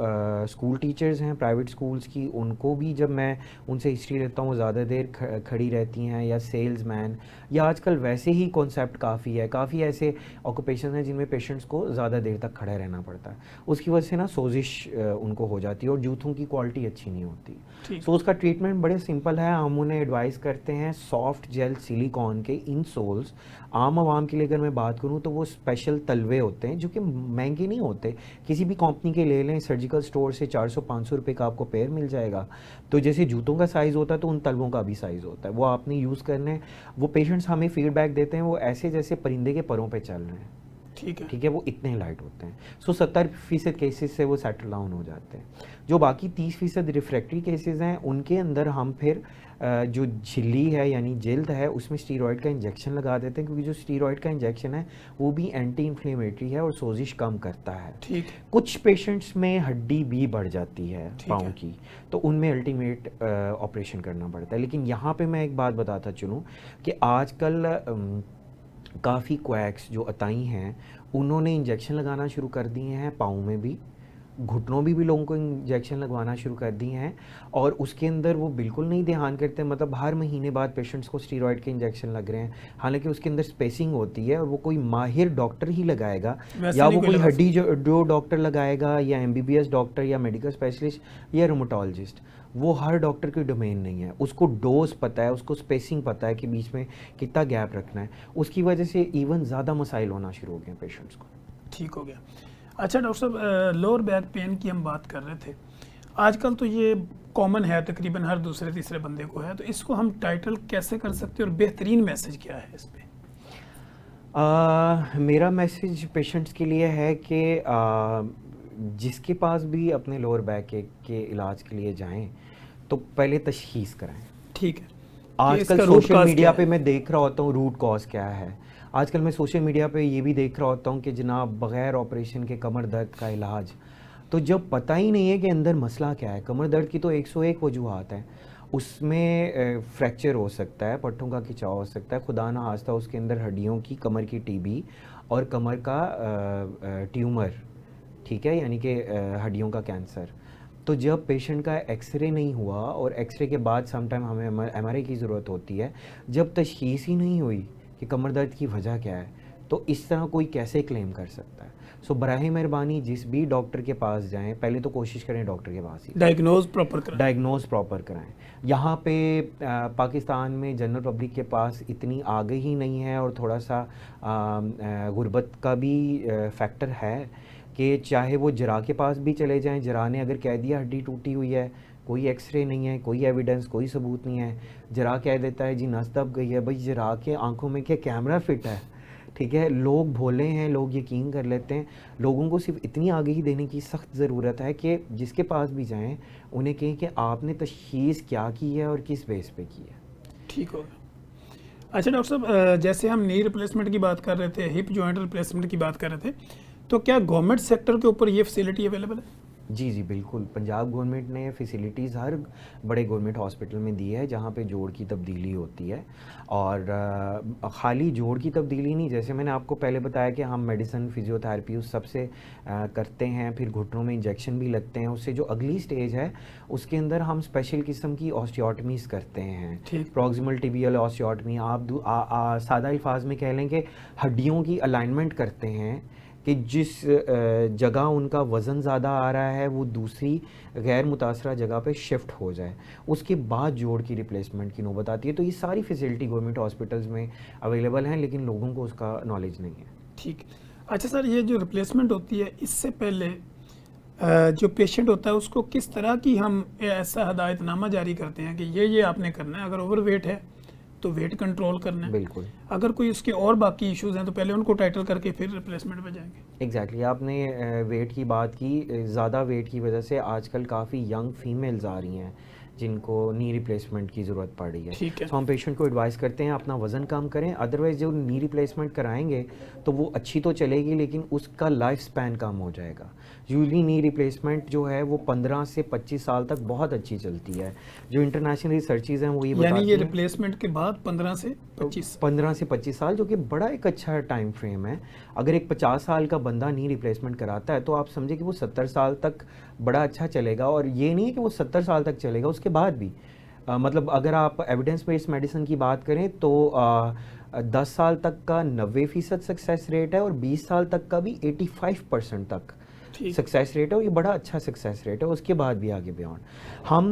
स्कूल टीचर्स हैं प्राइवेट स्कूल्स की, उनको भी जब मैं उनसे हिस्ट्री लेता हूँ वो ज़्यादा देर खड़ी रहती हैं, या सेल्समैन, या आजकल वैसे ही कॉन्सेप्ट काफ़ी ऐसे ऑक्यूपेशन हैं जिनमें पेशेंट्स को ज़्यादा देर तक खड़ा रहना पड़ता है। उसकी वजह से ना सोजिश उनको हो जाती है और जूतों की क्वालिटी अच्छी नहीं होती। सो उसका ट्रीटमेंट बड़े सिंपल है। हम उन्हें एडवाइस करते हैं सॉफ्ट जेल सिलिकॉन के इन सोल्स। आम आवाम के लिए अगर मैं बात करूं तो वो स्पेशल तलवे होते हैं जो कि महंगे नहीं होते, किसी भी कंपनी के ले लें, सर्जिकल स्टोर से 400-500 रुपये का आपको पेयर मिल जाएगा। तो जैसे जूतों का साइज़ होता है तो उन तलवों का भी साइज़ होता है, वो आपने यूज़ करने हैं। वो पेशेंट्स हमें फीडबैक देते हैं वो ऐसे जैसे परिंदे के परों पे चल रहे हैं। ठीक है, वो इतने लाइट होते हैं। सो 70% केसेस से वो सेटल डाउन हो जाते हैं। जो बाकी 30% रिफ्रैक्टरी केसेस हैं उनके अंदर हम फिर जो झिल्ली है यानी जिल्द है उसमें स्टीरॉयड का इंजेक्शन लगा देते हैं, क्योंकि जो स्टीरॉयड का इंजेक्शन है वो भी एंटी इन्फ्लेमेटरी है और सोजिश कम करता है। ठीक। कुछ पेशेंट्स में हड्डी भी बढ़ जाती है पाँव की, तो उनमें अल्टीमेट ऑपरेशन करना पड़ता है। लेकिन यहाँ पे मैं एक बात बताता चलूँ कि आजकल काफ़ी क्वैक्स जो अताई हैं उन्होंने इंजेक्शन लगाना शुरू कर दिए हैं, पाँव में भी, घुटनों भी लोगों को इंजेक्शन लगवाना शुरू कर दिए हैं। और उसके अंदर वो बिल्कुल नहीं ध्यान करते, मतलब हर महीने बाद पेशेंट्स को स्टीरॉयड के इंजेक्शन लग रहे हैं, हालांकि उसके अंदर स्पेसिंग होती है और वो कोई माहिर डॉक्टर ही लगाएगा, या वो कोई हड्डी जो डॉक्टर लगाएगा, या MBBS डॉक्टर, या मेडिकल स्पेशलिस्ट, या रोमेटोलॉजिस्ट। वो हर डॉक्टर की डोमेन नहीं है, उसको डोज पता है, उसको स्पेसिंग पता है कि बीच में कितना गैप रखना है। उसकी वजह से इवन ज़्यादा मसाइल होना शुरू हो गए पेशेंट्स को। ठीक हो गया। अच्छा डॉक्टर साहब, लोअर बैक पेन की हम बात कर रहे थे, आजकल तो ये कॉमन है, तकरीबन हर दूसरे तीसरे बंदे को है, तो इसको हम टाइटल कैसे कर सकते हैं और बेहतरीन मैसेज क्या है इस पे? मेरा मैसेज पेशेंट्स के लिए है कि जिसके पास भी अपने लोअर बैक के इलाज के लिए जाएं तो पहले तशखीस कराएं। ठीक है। आजकल सोशल मीडिया पे मैं देख रहा होता हूँ रूट कॉज क्या है। आजकल मैं सोशल मीडिया पे ये भी देख रहा होता हूँ कि जनाब बग़ैर ऑपरेशन के कमर दर्द का इलाज, तो जब पता ही नहीं है कि अंदर मसला क्या है। कमर दर्द की तो 101 वजूहात हैं, उसमें फ्रैक्चर हो सकता है, पट्टों का खिंचाव हो सकता है, खुदा ना खास्ता उसके अंदर हड्डियों की, कमर की टीबी और कमर का ट्यूमर, ठीक है, यानी कि हड्डियों का कैंसर। तो जब पेशेंट का एक्सरे नहीं हुआ और एक्सरे के बाद समटाइम हमें MRI की ज़रूरत होती है, जब तशख़ीस ही नहीं हुई कि कमर दर्द की वजह क्या है, तो इस तरह कोई कैसे क्लेम कर सकता है। सो बराहे मेहरबानी जिस भी डॉक्टर के पास जाएं पहले तो कोशिश करें डॉक्टर के पास ही डायग्नोज प्रॉपर कराएं। यहाँ पे पाकिस्तान में जनरल पब्लिक के पास इतनी आगाही ही नहीं है और थोड़ा सा गुर्बत का भी फैक्टर है कि चाहे वो जरा के पास भी चले जाएं, जरा ने अगर कह दिया हड्डी टूटी हुई है, कोई एक्सरे नहीं है, कोई एविडेंस, कोई सबूत नहीं है, जरा कह देता है जी नस दब गई है, भाई जरा के आंखों में क्या कैमरा फिट है, ठीक है, लोग भोले हैं, लोग यकीन कर लेते हैं। लोगों को सिर्फ इतनी आगाही देने की सख्त ज़रूरत है कि जिसके पास भी जाएं उन्हें कहें कि आपने तशख़ीस क्या की है और किस बेस पे की है। ठीक होगा। अच्छा डॉक्टर साहब, जैसे हम नी रिप्लेसमेंट की बात कर रहे थे, हिप जॉइंट रिप्लेसमेंट की बात कर रहे थे, तो क्या गवर्नमेंट सेक्टर के ऊपर ये फैसिलिटी अवेलेबल है? जी बिल्कुल, पंजाब गवर्नमेंट ने फैसिलिटीज़ हर बड़े गवर्नमेंट हॉस्पिटल में दी है जहाँ पे जोड़ की तब्दीली होती है। और ख़ाली जोड़ की तब्दीली नहीं, जैसे मैंने आपको पहले बताया कि हम मेडिसिन, फिजियोथेरेपी उस सब से करते हैं, फिर घुटनों में इंजेक्शन भी लगते हैं। उससे जो अगली स्टेज है उसके अंदर हम स्पेशल किस्म की ऑस्टियोटमीज़ करते हैं, प्रॉक्सिमल टिबियल ऑस्टियोटमी। आप सादा अल्फाज में कह लें कि हड्डियों की अलाइनमेंट करते हैं कि जिस जगह उनका वज़न ज़्यादा आ रहा है वो दूसरी गैर मुतासरा जगह पे शिफ्ट हो जाए, उसके बाद जोड़ की रिप्लेसमेंट की नौबत आती है। तो ये सारी फैसिलिटी गवर्नमेंट हॉस्पिटल्स में अवेलेबल हैं, लेकिन लोगों को उसका नॉलेज नहीं है। ठीक। अच्छा सर, ये जो रिप्लेसमेंट होती है इससे पहले जो पेशेंट होता है उसको किस तरह की हम ऐसा हदायतनामा जारी करते हैं कि ये आपने करना है, अगर ओवरवेट है तो वेट कंट्रोल करना है, बिल्कुल, अगर कोई उसके और बाकी इश्यूज हैं तो पहले उनको टाइटल करके फिर रिप्लेसमेंट पे जाएंगे। एग्जैक्टली, आपने वेट की बात की। ज़्यादा वेट की वजह से आजकल काफ़ी यंग फीमेल्स आ रही हैं जिनको नी रिप्लेसमेंट की ज़रूरत पड़ रही है। ठीक है। तो हम पेशेंट को एडवाइस करते हैं अपना वज़न कम करें, अदरवाइज़ जो नी रिप्लेसमेंट कराएंगे तो वो अच्छी तो चलेगी लेकिन उसका लाइफ स्पैन कम हो जाएगा। यूजली नी रिप्लेसमेंट जो है वो 15 से 25 साल तक बहुत अच्छी चलती है। जो इंटरनेशनल रिसर्चेज हैं वो ये बताती हैं, यानी ये रिप्लेसमेंट के बाद 15 से 25 साल, जो कि बड़ा एक अच्छा टाइम फ्रेम है। अगर एक 50 साल का बंदा नी रिप्लेसमेंट कराता है तो आप समझे कि वो 70 साल तक बड़ा अच्छा चलेगा। और ये नहीं है कि वो 70 साल तक चलेगा, उसके बाद भी मतलब अगर आप एविडेंस बेस्ड मेडिसिन की बात करें तो 10 साल तक का 90% सक्सेस रेट है और 20 साल तक का भी 85% तक सक्सेस रेट है, और ये बड़ा अच्छा सक्सेस रेट है। उसके बाद भी आगे बियॉन्ड हम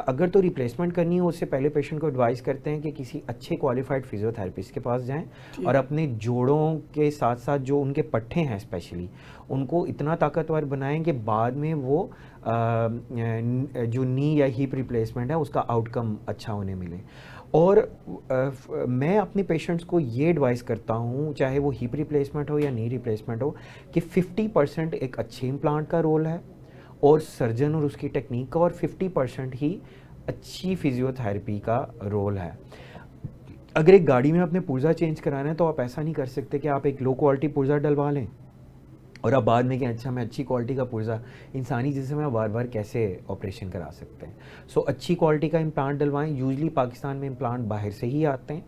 अगर तो रिप्लेसमेंट करनी हो उससे पहले पेशेंट को एडवाइस करते हैं कि किसी अच्छे क्वालिफाइड फिजियोथेरेपिस्ट के पास जाएं और अपने जोड़ों के साथ साथ जो उनके पट्टे हैं स्पेशली उनको इतना ताकतवर बनाएं कि बाद में वो जो नी या हिप रिप्लेसमेंट है उसका आउटकम अच्छा होने मिले। और मैं अपने पेशेंट्स को ये एडवाइस करता हूँ, चाहे वो हिप रिप्लेसमेंट हो या नी रिप्लेसमेंट हो, कि 50% एक अच्छे इम्प्लांट का रोल है और सर्जन और उसकी टेक्निक का, और 50% ही अच्छी फिजियोथेरेपी का रोल है। अगर एक गाड़ी में आपने पुर्जा चेंज कराना है तो आप ऐसा नहीं कर सकते कि आप एक लो क्वालिटी पुर्जा डलवा लें और अब बाद में कि अच्छा मैं अच्छी क्वालिटी का पुर्जा इंसानी जिस्म में बार बार कैसे ऑपरेशन करा सकते हैं। सो अच्छी क्वालिटी का इम्प्लांट डलवाएं। यूजली पाकिस्तान में इम्प्लांट बाहर से ही आते हैं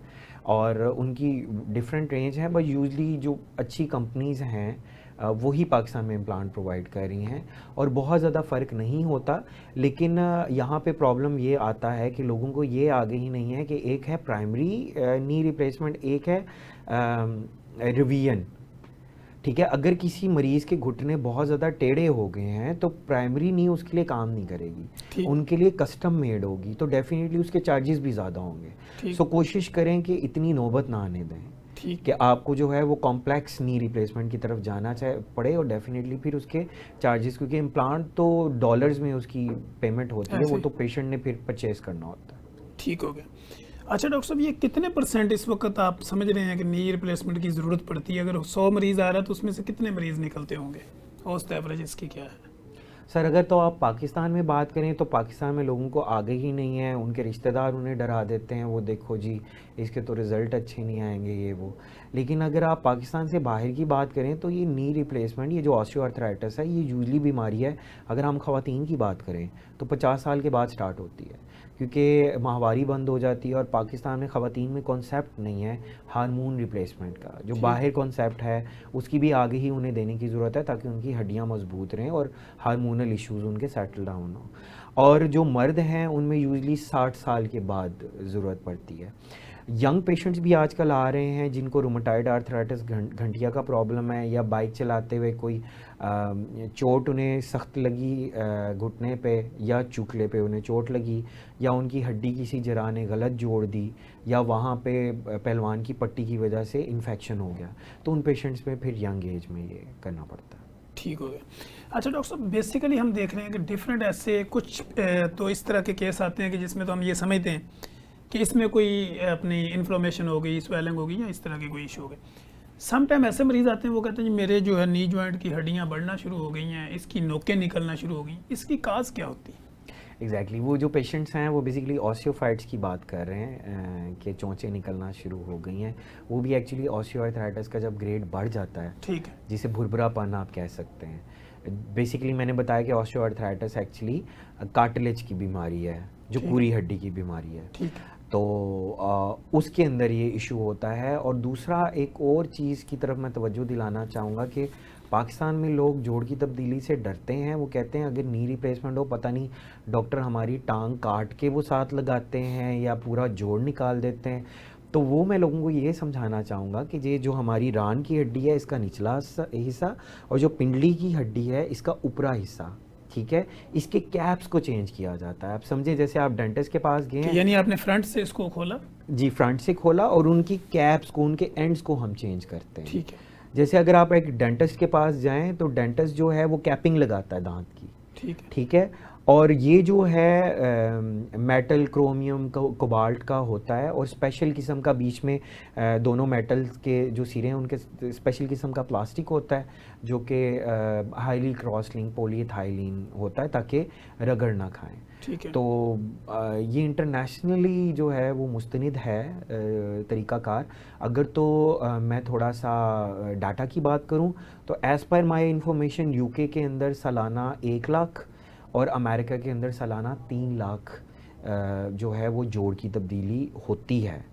और उनकी डिफरेंट रेंज है, बट यूजली जो अच्छी कंपनीज़ हैं वही पाकिस्तान में इम्प्लांट प्रोवाइड कर रही हैं और बहुत ज़्यादा फ़र्क नहीं होता। लेकिन यहाँ पे प्रॉब्लम ये आता है कि लोगों को ये आगे ही नहीं है कि एक है प्राइमरी नी रिप्लेसमेंट, एक है रिवीजन। ठीक है, अगर किसी मरीज़ के घुटने बहुत ज़्यादा टेढ़े हो गए हैं तो प्राइमरी नी उसके लिए काम नहीं करेगी, उनके लिए कस्टम मेड होगी, तो डेफिनेटली उसके चार्जेस भी ज़्यादा होंगे। सो कोशिश करें कि इतनी नौबत ना आने दें कि आपको जो है वो कॉम्प्लेक्स नी रिप्लेसमेंट की तरफ जाना पड़े, और डेफिनेटली फिर उसके चार्जेस, क्योंकि इम्प्लांट तो डॉलर्स में उसकी पेमेंट होती है, वो तो पेशेंट ने फिर परचेज करना होता है। ठीक हो गया। अच्छा डॉक्टर साहब, ये कितने % इस वक्त आप समझ रहे हैं कि नी रिप्लेसमेंट की ज़रूरत पड़ती है? अगर 100 मरीज़ आ रहा है तो उसमें से कितने मरीज़ निकलते होंगे? औसत एवरेज इसकी क्या है? सर अगर तो आप पाकिस्तान में बात करें तो पाकिस्तान में लोगों को आगे ही नहीं है, उनके रिश्तेदार उन्हें डरा देते हैं, वो देखो जी इसके तो रिज़ल्ट अच्छे नहीं आएंगे ये वो। लेकिन अगर आप पाकिस्तान से बाहर की बात करें तो ये नी रिप्लेसमेंट, ये जो ऑस्टियोआर्थराइटिस है, ये यूजली बीमारी है अगर हम ख़वातीन की बात करें तो 50 साल के बाद स्टार्ट होती है, क्योंकि माहवारी बंद हो जाती है और पाकिस्तान में ख़वातीन में कॉन्सेप्ट नहीं है हार्मोन रिप्लेसमेंट का। जो बाहर कॉन्सेप्ट है उसकी भी आगे ही उन्हें देने की ज़रूरत है ताकि उनकी हड्डियाँ मजबूत रहें और हार्मोनल इश्यूज़ उनके सेटल डाउन हो। और जो मर्द हैं उनमें यूजली 60 साल के बाद ज़रूरत पड़ती है। यंग पेशेंट्स भी आजकल आ रहे हैं जिनको रूमेटॉइड आर्थराइटिस, घंटिया का प्रॉब्लम है, या बाइक चलाते हुए कोई चोट उन्हें सख्त लगी घुटने पे या चुकले पे उन्हें चोट लगी, या उनकी हड्डी किसी जरा ने गलत जोड़ दी, या वहाँ पे पहलवान की पट्टी की वजह से इन्फेक्शन हो गया, तो उन पेशेंट्स में फिर यंग एज में ये करना पड़ता है। ठीक हो गया। अच्छा डॉक्टर साहब, बेसिकली हम देख रहे हैं कि डिफरेंट ऐसे कुछ तो इस तरह के केस आते हैं कि जिसमें तो हम ये समझते हैं कि इसमें कोई अपनी इन्फ्लेमेशन हो गई, स्वेलिंग हो गई या इस तरह के कोई इशू हो गए। सम टाइम ऐसे मरीज़ आते हैं वो कहते हैं जी मेरे जो है नी जॉइंट की हड्डियाँ बढ़ना शुरू हो गई हैं, इसकी नोकें निकलना शुरू हो गई, इसकी काज क्या होती है? एग्जैक्टली वो जो पेशेंट्स हैं वो बेसिकली ऑस्टियोफाइट्स की बात कर रहे हैं कि चोंचें निकलना शुरू हो गई हैं। वो भी एक्चुअली ऑस्टियोआर्थराइटिस का जब ग्रेड बढ़ जाता है, ठीक है, जिसे भुरभुरापन आप कह सकते हैं। बेसिकली मैंने बताया कि ऑस्टियोआर्थराइटिस एक्चुअली कार्टिलेज की बीमारी है, जो पूरी हड्डी की बीमारी है। ठीक है। तो उसके अंदर ये इशू होता है। और दूसरा एक और चीज़ की तरफ मैं तवज्जो दिलाना चाहूँगा कि पाकिस्तान में लोग जोड़ की तब्दीली से डरते हैं। वो कहते हैं अगर नी रिप्लेसमेंट हो, पता नहीं डॉक्टर हमारी टांग काट के वो साथ लगाते हैं या पूरा जोड़ निकाल देते हैं। तो वो मैं लोगों को ये समझाना चाहूँगा कि ये जो हमारी रान की हड्डी है इसका निचला हिस्सा और जो पिंडली की हड्डी है इसका ऊपरा हिस्सा, ठीक है, इसके कैप्स को चेंज किया जाता है। आप समझे जैसे आप डेंटिस्ट के पास गए हैं, यानी आपने फ्रंट से इसको खोला? जी, फ्रंट से खोला और उनकी कैप्स को, उनके एंड्स को हम चेंज करते हैं। ठीक है। जैसे अगर आप एक डेंटिस्ट के पास जाएं तो डेंटिस्ट जो है वो कैपिंग लगाता है दांत की, ठीक है। ठीक है। और ये जो है मेटल क्रोमियम कोबाल्ट का होता है, और स्पेशल किस्म का बीच में दोनों मेटल्स के जो सिरे हैं उनके स्पेशल किस्म का प्लास्टिक होता है जो कि हाईली क्रॉस लिंक पॉलीइथाइलिन होता है ताकि रगड़ ना खाएं। ठीक है। तो ये इंटरनेशनली जो है वो मुस्तनिद है तरीक़ाकार। अगर तो मैं थोड़ा सा डाटा की बात करूं तो एज़ पर माई इंफॉर्मेशन यूके के अंदर सालाना 1 लाख और अमेरिका के अंदर सालाना 3 लाख जो है वो जोड़ की तब्दीली होती है,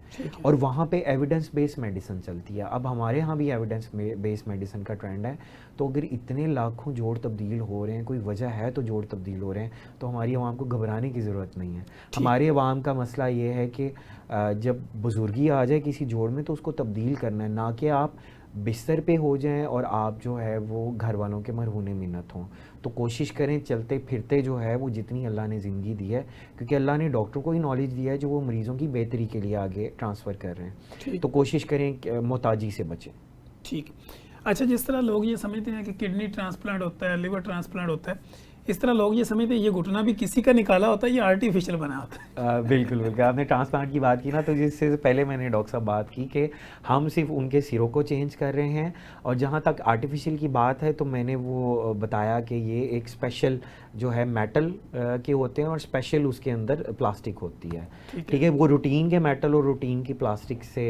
और वहाँ पे एविडेंस बेस्ड मेडिसिन चलती है। अब हमारे यहाँ भी एविडेंस बेस्ड मेडिसिन का ट्रेंड है, तो अगर इतने लाखों जोड़ तब्दील हो रहे हैं, कोई वजह है तो जोड़ तब्दील हो रहे हैं, तो हमारी आवाम को घबराने की ज़रूरत नहीं है। हमारी आवाम का मसला ये है कि जब बुजुर्गी आ जाए किसी जोड़ में तो उसको तब्दील करना है, ना कि आप बिस्तर पे हो जाएं और आप जो है वो घर वालों के मरहूने मिन्नत हों। तो कोशिश करें चलते फिरते जो है वो जितनी अल्लाह ने ज़िंदगी दी है, क्योंकि अल्लाह ने डॉक्टर को ही नॉलेज दिया है जो वो मरीज़ों की बेहतरी के लिए आगे ट्रांसफ़र कर रहे हैं, तो कोशिश करें मोहताजी से बचें। ठीक। अच्छा, जिस तरह लोग ये समझते हैं कि किडनी ट्रांसप्लांट होता है, लिवर ट्रांसप्लांट होता है, इस तरह लोग ये समझते हैं ये घुटना भी किसी का निकाला होता है, ये आर्टिफिशियल बना होता है। बिल्कुल बिल्कुल, आपने ट्रांसप्लांट की बात की ना, तो जिससे पहले मैंने डॉक्टर साहब बात की कि हम सिर्फ उनके सिरों को चेंज कर रहे हैं, और जहाँ तक आर्टिफिशियल की बात है तो मैंने वो बताया कि ये एक स्पेशल जो है मेटल के होते हैं और स्पेशल उसके अंदर प्लास्टिक होती है। ठीक है, वो रूटीन के मेटल और रूटीन की प्लास्टिक से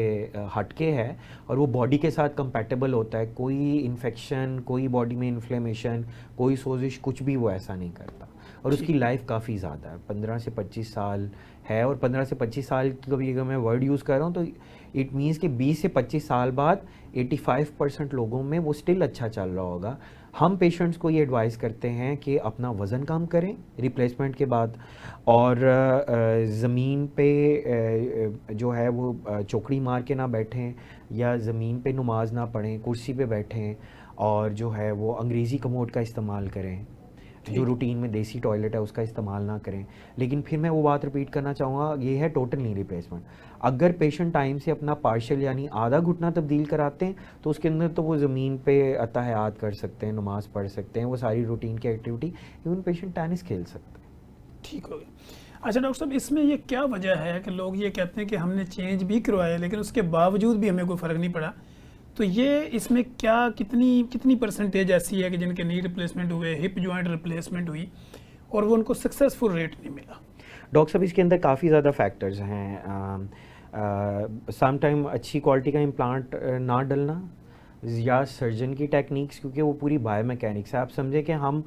हटके है, और वो बॉडी के साथ कंपैटिबल होता है। कोई इन्फेक्शन, कोई बॉडी में इन्फ्लेमेशन, कोई सोजिश, कुछ भी वो ऐसा नहीं करता, और उसकी लाइफ काफ़ी ज़्यादा है, 15 से 25 साल है। और 15 से 25 साल की कभी अगर मैं वर्ड यूज़ कर रहा हूँ तो इट मीन्स कि 20 से 25 साल बाद 85% लोगों में वो स्टिल अच्छा चल रहा होगा। हम पेशेंट्स को ये एडवाइस करते हैं कि अपना वज़न कम करें रिप्लेसमेंट के बाद, और ज़मीन पे जो है वो चौकड़ी मार के ना बैठें, या ज़मीन पे नमाज ना पढ़ें, कुर्सी पे बैठें, और जो है वो अंग्रेज़ी कमोड का इस्तेमाल करें, जो रूटीन में देसी टॉयलेट है उसका इस्तेमाल ना करें। लेकिन फिर मैं वो बात रिपीट करना चाहूँगा, ये है टोटल नी रिप्लेसमेंट। अगर पेशेंट टाइम से अपना पार्शियल यानी आधा घुटना तब्दील कराते हैं तो उसके अंदर तो वो ज़मीन पे अताहयात कर सकते हैं, नमाज पढ़ सकते हैं, वो सारी रूटीन की एक्टिविटी, इवन पेशेंट टेनिस खेल सकते हैं। ठीक हो गया। अच्छा डॉक्टर साहब, इसमें ये क्या वजह है कि लोग ये कहते हैं कि हमने चेंज भी करवाया लेकिन उसके बावजूद भी हमें कोई फ़र्क नहीं पड़ा? तो ये इसमें क्या कितनी परसेंटेज ऐसी है कि जिनके नी रिप्लेसमेंट हुए, हिप जॉइंट रिप्लेसमेंट हुई और वो उनको सक्सेसफुल रेट नहीं मिला? डॉक्टर साहब, इसके अंदर काफ़ी ज़्यादा फैक्टर्स हैं। सम टाइम अच्छी क्वालिटी का इम्प्लांट ना डलना, या सर्जन की टेक्निक्स, क्योंकि वो पूरी बायोमैकेनिक्स है। आप समझे कि हम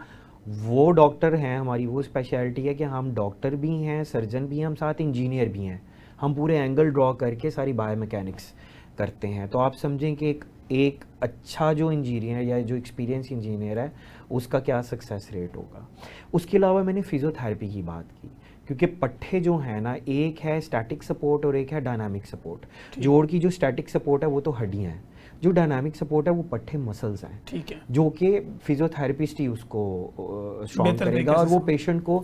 वो डॉक्टर हैं, हमारी वो स्पेशलिटी है कि हम डॉक्टर भी हैं, सर्जन भी हैं, हम साथ इंजीनियर भी हैं। हम पूरे एंगल ड्रॉ करके सारी बायोमैकेनिक्स करते हैं। तो आप समझें कि एक अच्छा जो इंजीनियर या जो एक्सपीरियंस इंजीनियर है उसका क्या सक्सेस रेट होगा। उसके अलावा मैंने फिज़ियोथेरेपी की बात की, क्योंकि पट्टे जो है ना, एक है स्टैटिक सपोर्ट और एक है डायनामिक सपोर्ट। जोड़ की जो स्टैटिक सपोर्ट है वो तो हड्डियाँ हैं, जो डायनामिक सपोर्ट है वो पट्टे मसल्स हैं। ठीक है। जो कि फिजियोथेरेपिस्ट ही उसको स्ट्रॉन्ग करेगा, और वो पेशेंट को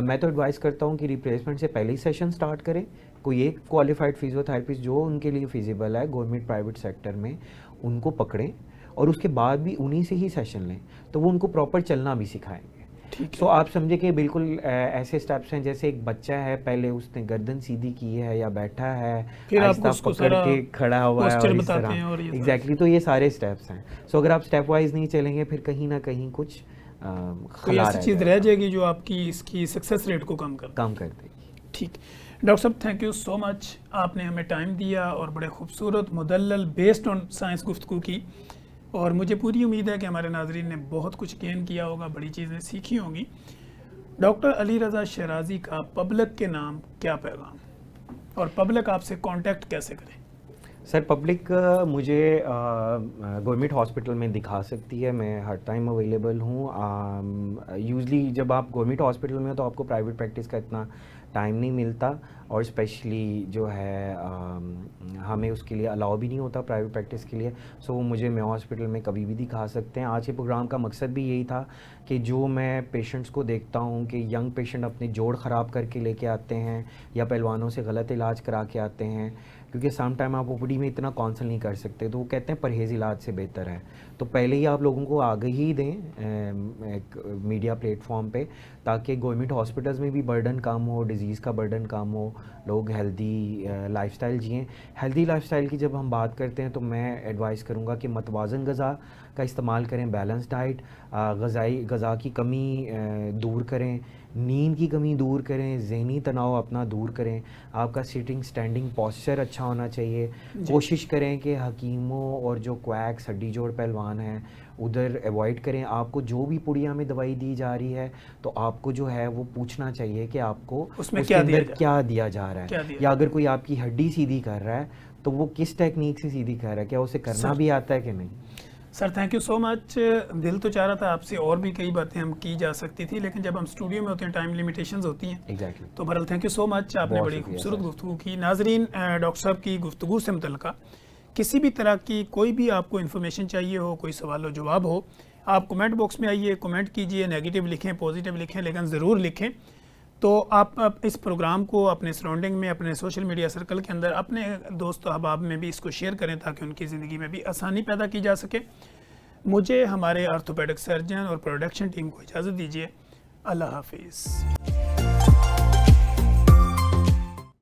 मैं तो एडवाइस करता हूँ कि रिप्लेसमेंट से पहले ही सेशन स्टार्ट करें। कोई एक क्वालिफाइड फिजियोथेरेपिस्ट जो उनके लिए फिजिबल है गवर्नमेंट प्राइवेट सेक्टर में, उनको पकड़ें और उसके बाद भी उन्हीं से ही सेशन लें, तो वो उनको प्रॉपर चलना भी सिखाएंगे। तो आप समझे कि बिल्कुल ऐसे स्टेप्स हैं जैसे एक बच्चा है, पहले उसने गर्दन सीधी की है या बैठा है, फिर आहिस्ता पकड़ के खड़ा हुआ है, और इस तरह एग्जैक्टली। तो ये सारे स्टेप्स हैं। सो अगर आप स्टेप वाइज नहीं चलेंगे फिर कहीं ना कहीं कुछ कोई ऐसी चीज़ रह जाएगी जो आपकी इसकी सक्सेस रेट को कम कर देगी। ठीक। डॉक्टर साहब, थैंक यू सो मच, आपने हमें टाइम दिया और बड़े खूबसूरत मुदल्लल बेस्ड ऑन साइंस गुफ्तगू की, और मुझे पूरी उम्मीद है कि हमारे नाजरीन ने बहुत कुछ गेन किया होगा, बड़ी चीज़ें सीखी होंगी। डॉक्टर अली रज़ा शराजी का पब्लिक के नाम क्या पैगाम, और पब्लिक आपसे कांटेक्ट कैसे करें? सर, पब्लिक मुझे गवर्नमेंट हॉस्पिटल में दिखा सकती है, मैं हर टाइम अवेलेबल हूँ। यूजली जब आप गवर्नमेंट हॉस्पिटल में हो तो आपको प्राइवेट प्रैक्टिस का इतना टाइम नहीं मिलता। और स्पेशली जो है हमें उसके लिए अलाउ भी नहीं होता प्राइवेट प्रैक्टिस के लिए। सो वो मुझे मेयो हॉस्पिटल में कभी भी दिखा सकते हैं। आज के प्रोग्राम का मकसद भी यही था कि जो मैं पेशेंट्स को देखता हूँ कि यंग पेशेंट अपने जोड़ ख़राब करके लेके आते हैं या पहलवानों से गलत इलाज करा के आते हैं, क्योंकि सम टाइम आप ओपीडी में इतना काउंसल नहीं कर सकते, तो वो कहते हैं परहेज़ इलाज से बेहतर है। तो पहले ही आप लोगों को आगाही दें एक मीडिया प्लेटफॉर्म पे, ताकि गवर्नमेंट हॉस्पिटल्स में भी बर्डन कम हो, डिज़ीज़ का बर्डन कम हो, लोग हेल्दी लाइफस्टाइल जिएं। हेल्दी लाइफस्टाइल की जब हम बात करते हैं तो मैं एडवाइस करूँगा कि मतवाज़न ग़ज़ा का इस्तेमाल करें, बैलेंस डाइट, ग़ज़ा की कमी दूर करें, नींद की कमी दूर करें, ज़हनी तनाव अपना दूर करें, आपका सिटिंग स्टैंडिंग पॉस्चर अच्छा होना चाहिए। कोशिश करें कि हकीमों और जो क्वैक्स हड्डी जोड़ पहलवान हैं उधर अवॉइड करें। आपको जो भी पुड़िया में दवाई दी जा रही है तो आपको जो है वो पूछना चाहिए कि आपको उसमें उसके अंदर क्या दिया जा रहा है, या अगर कोई आपकी हड्डी सीधी कर रहा है तो वो किस टेक्निक से सीधी कर रहा है, क्या उसे करना भी आता है कि नहीं। Sir thank you so much. दिल तो चाह रहा था आपसे और भी कई बातें हम की जा सकती थी, लेकिन जब हम स्टूडियो में होते हैं टाइम लिमिटेशंस होती हैं। एग्जैक्टली। तो बहरहाल थैंक यू सो मच, आपने बड़ी खूबसूरत गुफ्तगू की। नाजरीन, डॉक्टर साहब की गुफ्तगू से मुतल्लिक़ किसी भी तरह की कोई भी आपको इन्फॉर्मेशन चाहिए हो, कोई सवाल व जवाब हो, आप कमेंट बॉक्स में आइए, कमेंट कीजिए, नेगेटिव लिखें, पॉजिटिव लिखें, लेकिन ज़रूर लिखें। तो आप इस प्रोग्राम को अपने सराउंडिंग में, अपने सोशल मीडिया सर्कल के अंदर, अपने दोस्त अहबाब में भी इसको शेयर करें ताकि उनकी ज़िंदगी में भी आसानी पैदा की जा सके। मुझे, हमारे आर्थोपेडिक सर्जन और प्रोडक्शन टीम को इजाज़त दीजिए। अल्लाह हाफिज़।